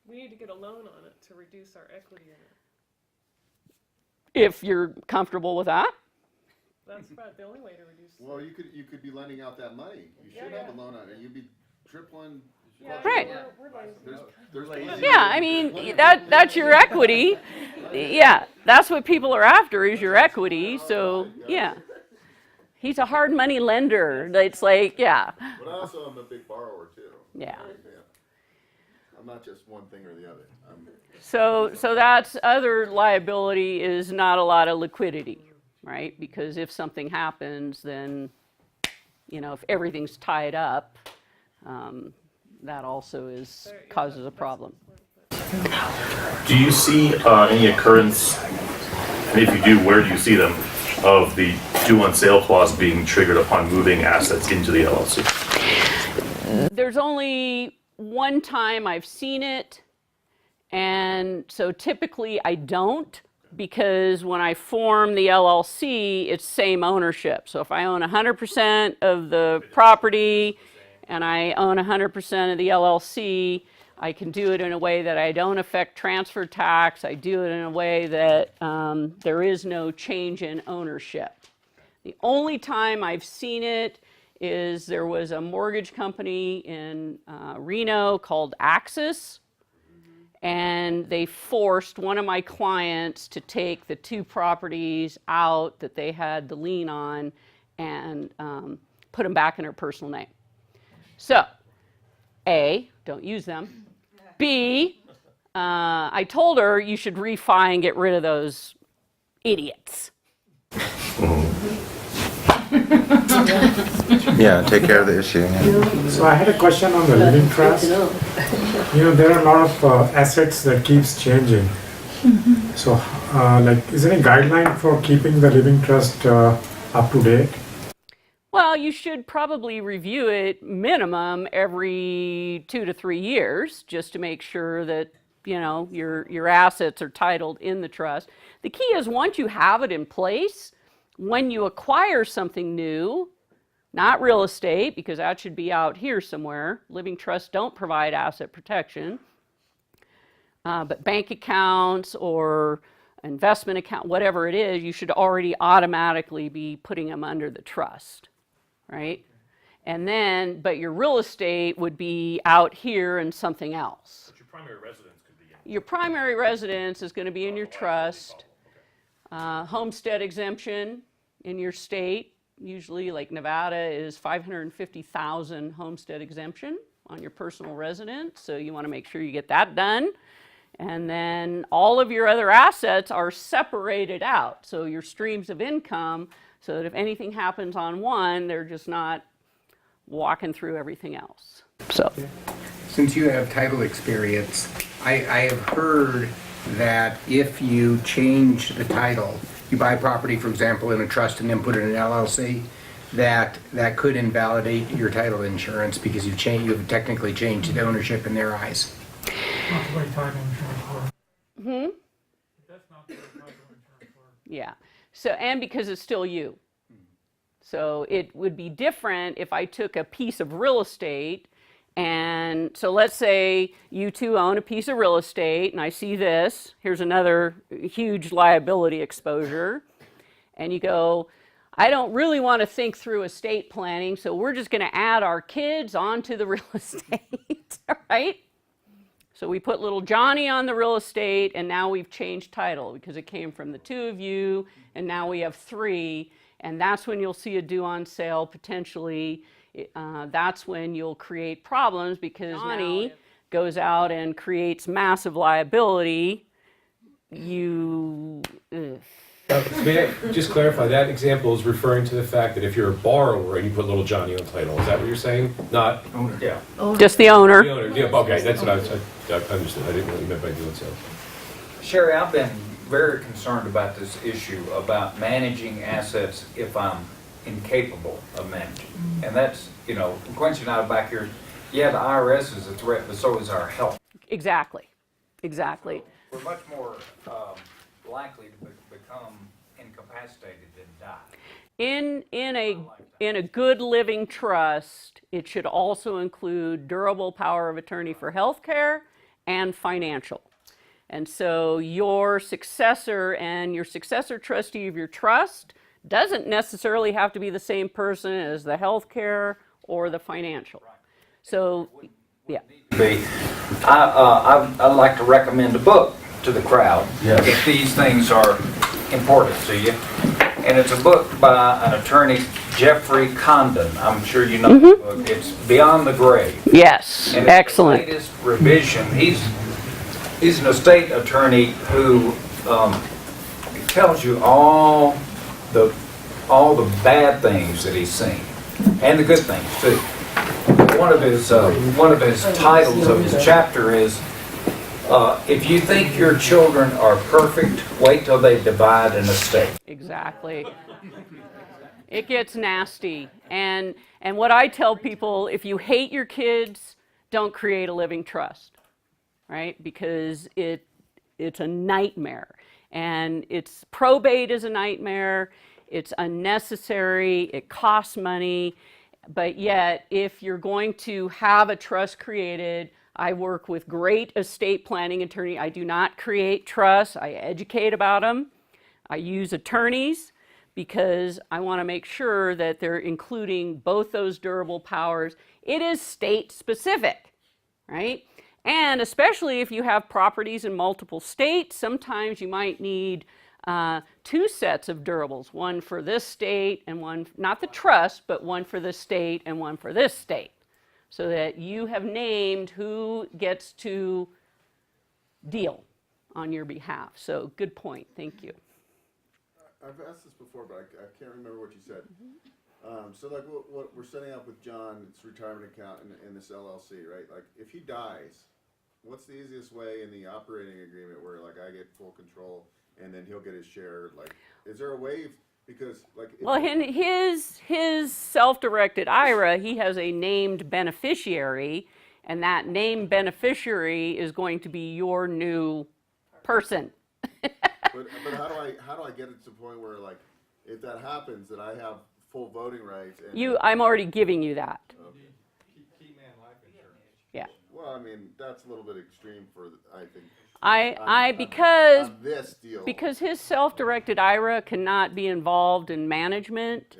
need to get a loan on it to reduce our equity in it. if you're comfortable with that, That's about the only way to reduce. Well, you could be lending out that money. You should have a loan on it. You'd be tripling. Right. We're lazy. There's yeah, I mean, that's your equity. Yeah, that's what people are after is your equity. So, yeah. He's a hard money lender. It's like, yeah. But I also am a big borrower too. Yeah. I'm not just one thing or the other. So that's other liability is not a lot of liquidity, right? Because if something happens, then, if everything's tied up, that also causes a problem. Do you see any occurrence, and if you do, where do you see them, of the due on sale clause being triggered upon moving assets into the LLC? There's only one time I've seen it, and so typically I don't, because when I form the LLC, it's same ownership. So if I own 100% of the property and I own 100% of the LLC, I can do it in a way that I don't affect transfer tax. I do it in a way that there is no change in ownership. The only time I've seen it is there was a mortgage company in Reno called Axis, and they forced one of my clients to take the two properties out that they had the lien on and put them back in her personal name. So, A, don't use them. B, I told her you should refi and get rid of those idiots. Yeah, take care of the issue. Yeah. So I had a question on the living trust. There are a lot of assets that keeps changing. So, is there any guideline for keeping the living trust up to date? Well, you should probably review it minimum every 2 to 3 years, just to make sure that, your assets are titled in the trust. The key is once you have it in place, when you acquire something new, not real estate, because that should be out here somewhere. Living trusts don't provide asset protection. But bank accounts or investment account, whatever it is, you should already automatically be putting them under the trust, right? And then, but your real estate would be out here and something else. But your primary residence could be in. Your primary residence is going to be in your trust. Homestead exemption in your state, usually like Nevada is 550,000 homestead exemption on your personal residence. So you want to make sure you get that done. And then all of your other assets are separated out. So your streams of income, so that if anything happens on one, they're just not walking through everything else. So. Since you have title experience, I have heard that if you change the title, you buy property, for example, in a trust and then put it in an LLC, that could invalidate your title insurance because you've technically changed the ownership in their eyes. Not the way title insurance works. That's not the way title insurance works. Yeah. So, and because it's still you. So it would be different if I took a piece of real estate And so let's say you two own a piece of real estate, and I see this. Here's another huge liability exposure. And you go, I don't really want to think through estate planning, so we're just going to add our kids onto the real estate, right? So we put little Johnny on the real estate, and now we've changed title because it came from the two of you, and now we have three, and that's when you'll see a due on sale potentially. That's when you'll create problems because Johnny goes out and creates massive liability. May I just clarify, that example is referring to the fact that if you're a borrower and you put little Johnny on title, is that what you're saying? Not owner. Yeah. Just the owner. The owner, yeah, okay, that's what I understood. I didn't know what you meant by doing so. Sherry, I've been very concerned about this issue about managing assets if I'm incapable of managing. And that's, Quincy and I are back here, yeah, the IRS is a threat, but so is our health. Exactly. We're much more likely to become incapacitated than die. In a good living trust, it should also include durable power of attorney for healthcare and financial. And so your successor and your successor trustee of your trust doesn't necessarily have to be the same person as the healthcare or the financial. So, yeah. I'd like to recommend a book to the crowd if these things are important to you. And it's a book by an attorney, Jeffrey Condon. I'm sure you know the book. It's Beyond the Grave. Yes, and excellent. It's the latest revision. He's an estate attorney who tells you all the bad things that he's seen and the good things too. One of his titles of his chapter is if you think your children are perfect, wait till they divide an estate. Exactly. It gets nasty. And what I tell people, if you hate your kids, don't create a living trust, right? Because it's a nightmare. And probate is a nightmare. It's unnecessary. It costs money. But yet, if you're going to have a trust created, I work with great estate planning attorney. I do not create trusts. I educate about them. I use attorneys because I want to make sure that they're including both those durable powers. It is state specific, right? And especially if you have properties in multiple states, sometimes you might need two sets of durables, one for this state and one, not the trust, but one for this state and one for this state, so that you have named who gets to deal on your behalf. So good point, thank you. I've asked this before, but I can't remember what you said. So like what we're setting up with John's retirement account in this LLC, right? Like if he dies, what's the easiest way in the operating agreement where like I get full control and then he'll get his share? Like, is there a way? Because like, well, in his self-directed IRA, he has a named beneficiary, and that named beneficiary is going to be your new person. but how do I get it to the point where like if that happens that I have full voting rights? And I'm already giving you that. Okay. Key man life insurance. Yeah. Well, I mean that's a little bit extreme for I think. Because his self-directed IRA cannot be involved in management,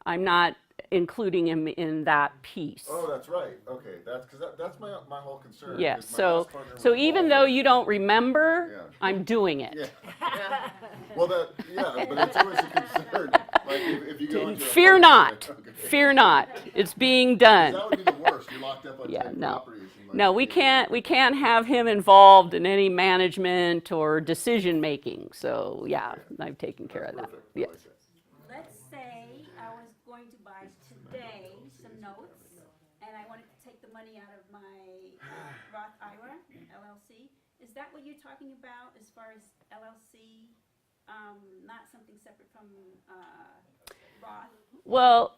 I'm not including him in that piece. Oh, that's right. Okay, that's my whole concern. Yeah. So even though you don't remember, I'm doing it. Yeah. Well, but it's always a concern. Like if you go into fear not. Okay. Fear not. It's being done. That would be the worst. You're locked up on 10 properties. No, we can't have him involved in any management or decision making. So yeah, I've taken care of that. Yes. Let's say I was going to buy today some notes, and I wanted to take the money out of my Roth IRA, LLC. Is that what you're talking about as far as LLC, not something separate from Roth? Well,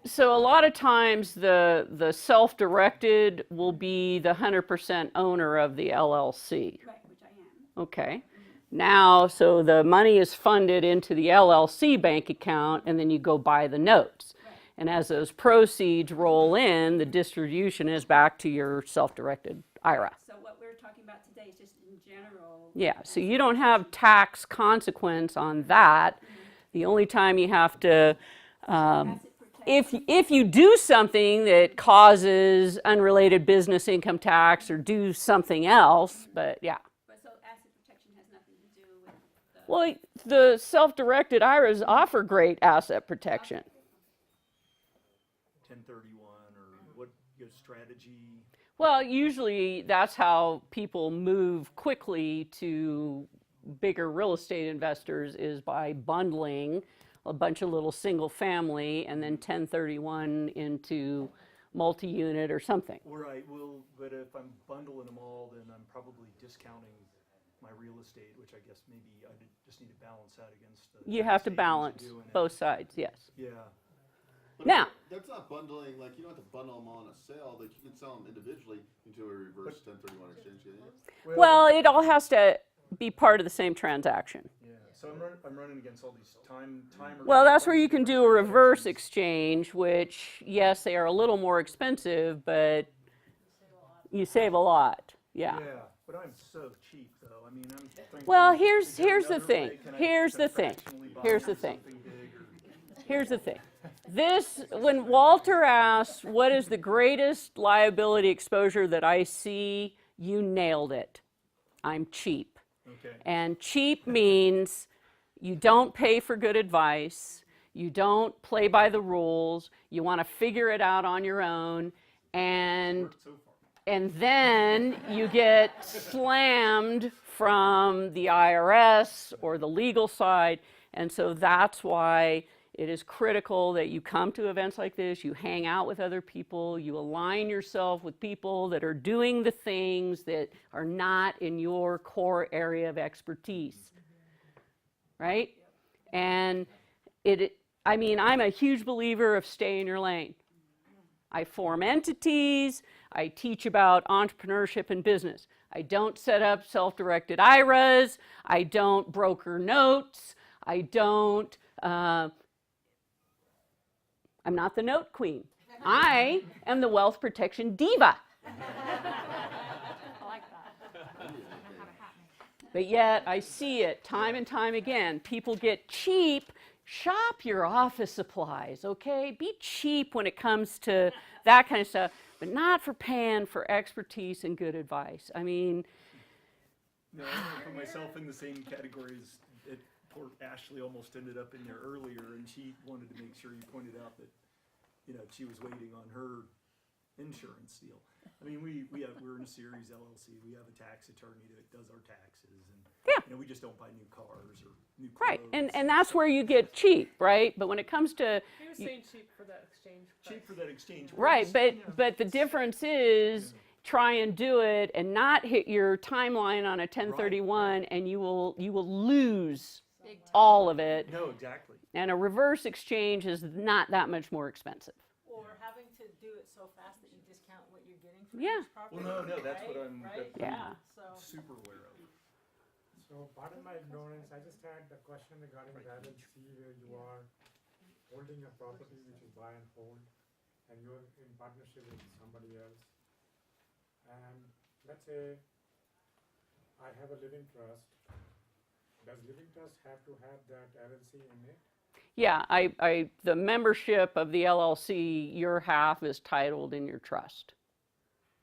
so a lot of times the self-directed will be the 100% owner of the LLC. Right, which I am. Okay. Now, so the money is funded into the LLC bank account, and then you go buy the notes. Right. And as those proceeds roll in, the distribution is back to your self-directed IRA. So what we're talking about today is just in general. Yeah, so you don't have tax consequence on that. The only time you have to, if you do something that causes unrelated business income tax or do something else, but yeah. But so asset protection has nothing to do with the. Well, the self-directed IRAs offer great asset protection. 1031 or what, your strategy? Well, usually that's how people move quickly to bigger real estate investors is by bundling a bunch of little single family and then 1031 into multi-unit or something. Right, well, but if I'm bundling them all, then I'm probably discounting my real estate, which I guess maybe I just need to balance that against the. You have to tax savings balance you're doing it. both sides, yes. Yeah. But Now- that's not bundling, like, you don't have to bundle them all in a sale, like, you can sell them individually into a reverse 1031 exchange, can't you? Well, it all has to be part of the same transaction. Yeah, so I'm running against all these timers. Well, that's where you can do a reverse exchange, which, yes, they are a little more expensive, but you save a lot, yeah. Yeah, but I'm so cheap though, I mean, I'm thinking. Well, is there here's the another thing. way? Can I Here's the thing. fractionally buy Here's the thing. something big or- Here's the thing. When Walter asked, what is the greatest liability exposure that I see, you nailed it. I'm cheap. Okay. And cheap means you don't pay for good advice, you don't play by the rules, you want to figure it out on your own, and then you get slammed from the IRS or the legal side. And so that's why it is critical that you come to events like this, you hang out with other people, you align yourself with people that are doing the things that are not in your core area of expertise, right? And I mean, I'm a huge believer of stay in your lane. I form entities, I teach about entrepreneurship and business. I don't set up self-directed IRAs, I don't broker notes, I don't, I'm not the note queen. I am the wealth protection diva. I like that. But yet I see it time and time again. People get cheap. Shop your office supplies, okay? Be cheap when it comes to that kind of stuff, but not for paying for expertise and good advice. I mean, No, I'm gonna put myself in the same category as poor Ashley almost ended up in there earlier, and she wanted to make sure you pointed out that, you know, she was waiting on her insurance deal. I mean, we're in a series LLC. We have a tax attorney that does our taxes, and you know, we just don't buy new cars or new clothes. right, and that's where you get cheap, right? But when it comes to He was saying cheap for that exchange. Cheap for that exchange. right, price. but the difference is try and do it and not hit your timeline on a 1031, and you will lose all of it. No, exactly. And a reverse exchange is not that much more expensive. Or having to do it so fast that you discount what you're getting for Yeah. each property. Well, no, that's what right? I'm Right? Yeah. So. super aware of. So, pardon my ignorance, I just had the question regarding the LLC where you are holding a property which is buy and hold, and you're in partnership with somebody else. And let's say I have a living trust. Does living trust have to have that LLC in it? Yeah, the membership of the LLC, your half is titled in your trust.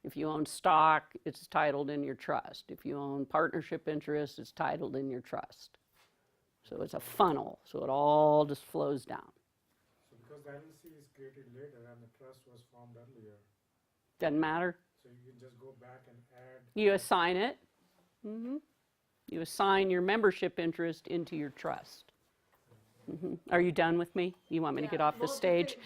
If you own stock, it's titled in your trust. If you own partnership interest, it's titled in your trust. So it's a funnel, so it all just flows down. So because the LLC is created later and the trust was formed earlier, Doesn't matter. so you can just go back and add. You assign it. You assign your membership interest into your trust. Are you done with me? You want me to get off the stage?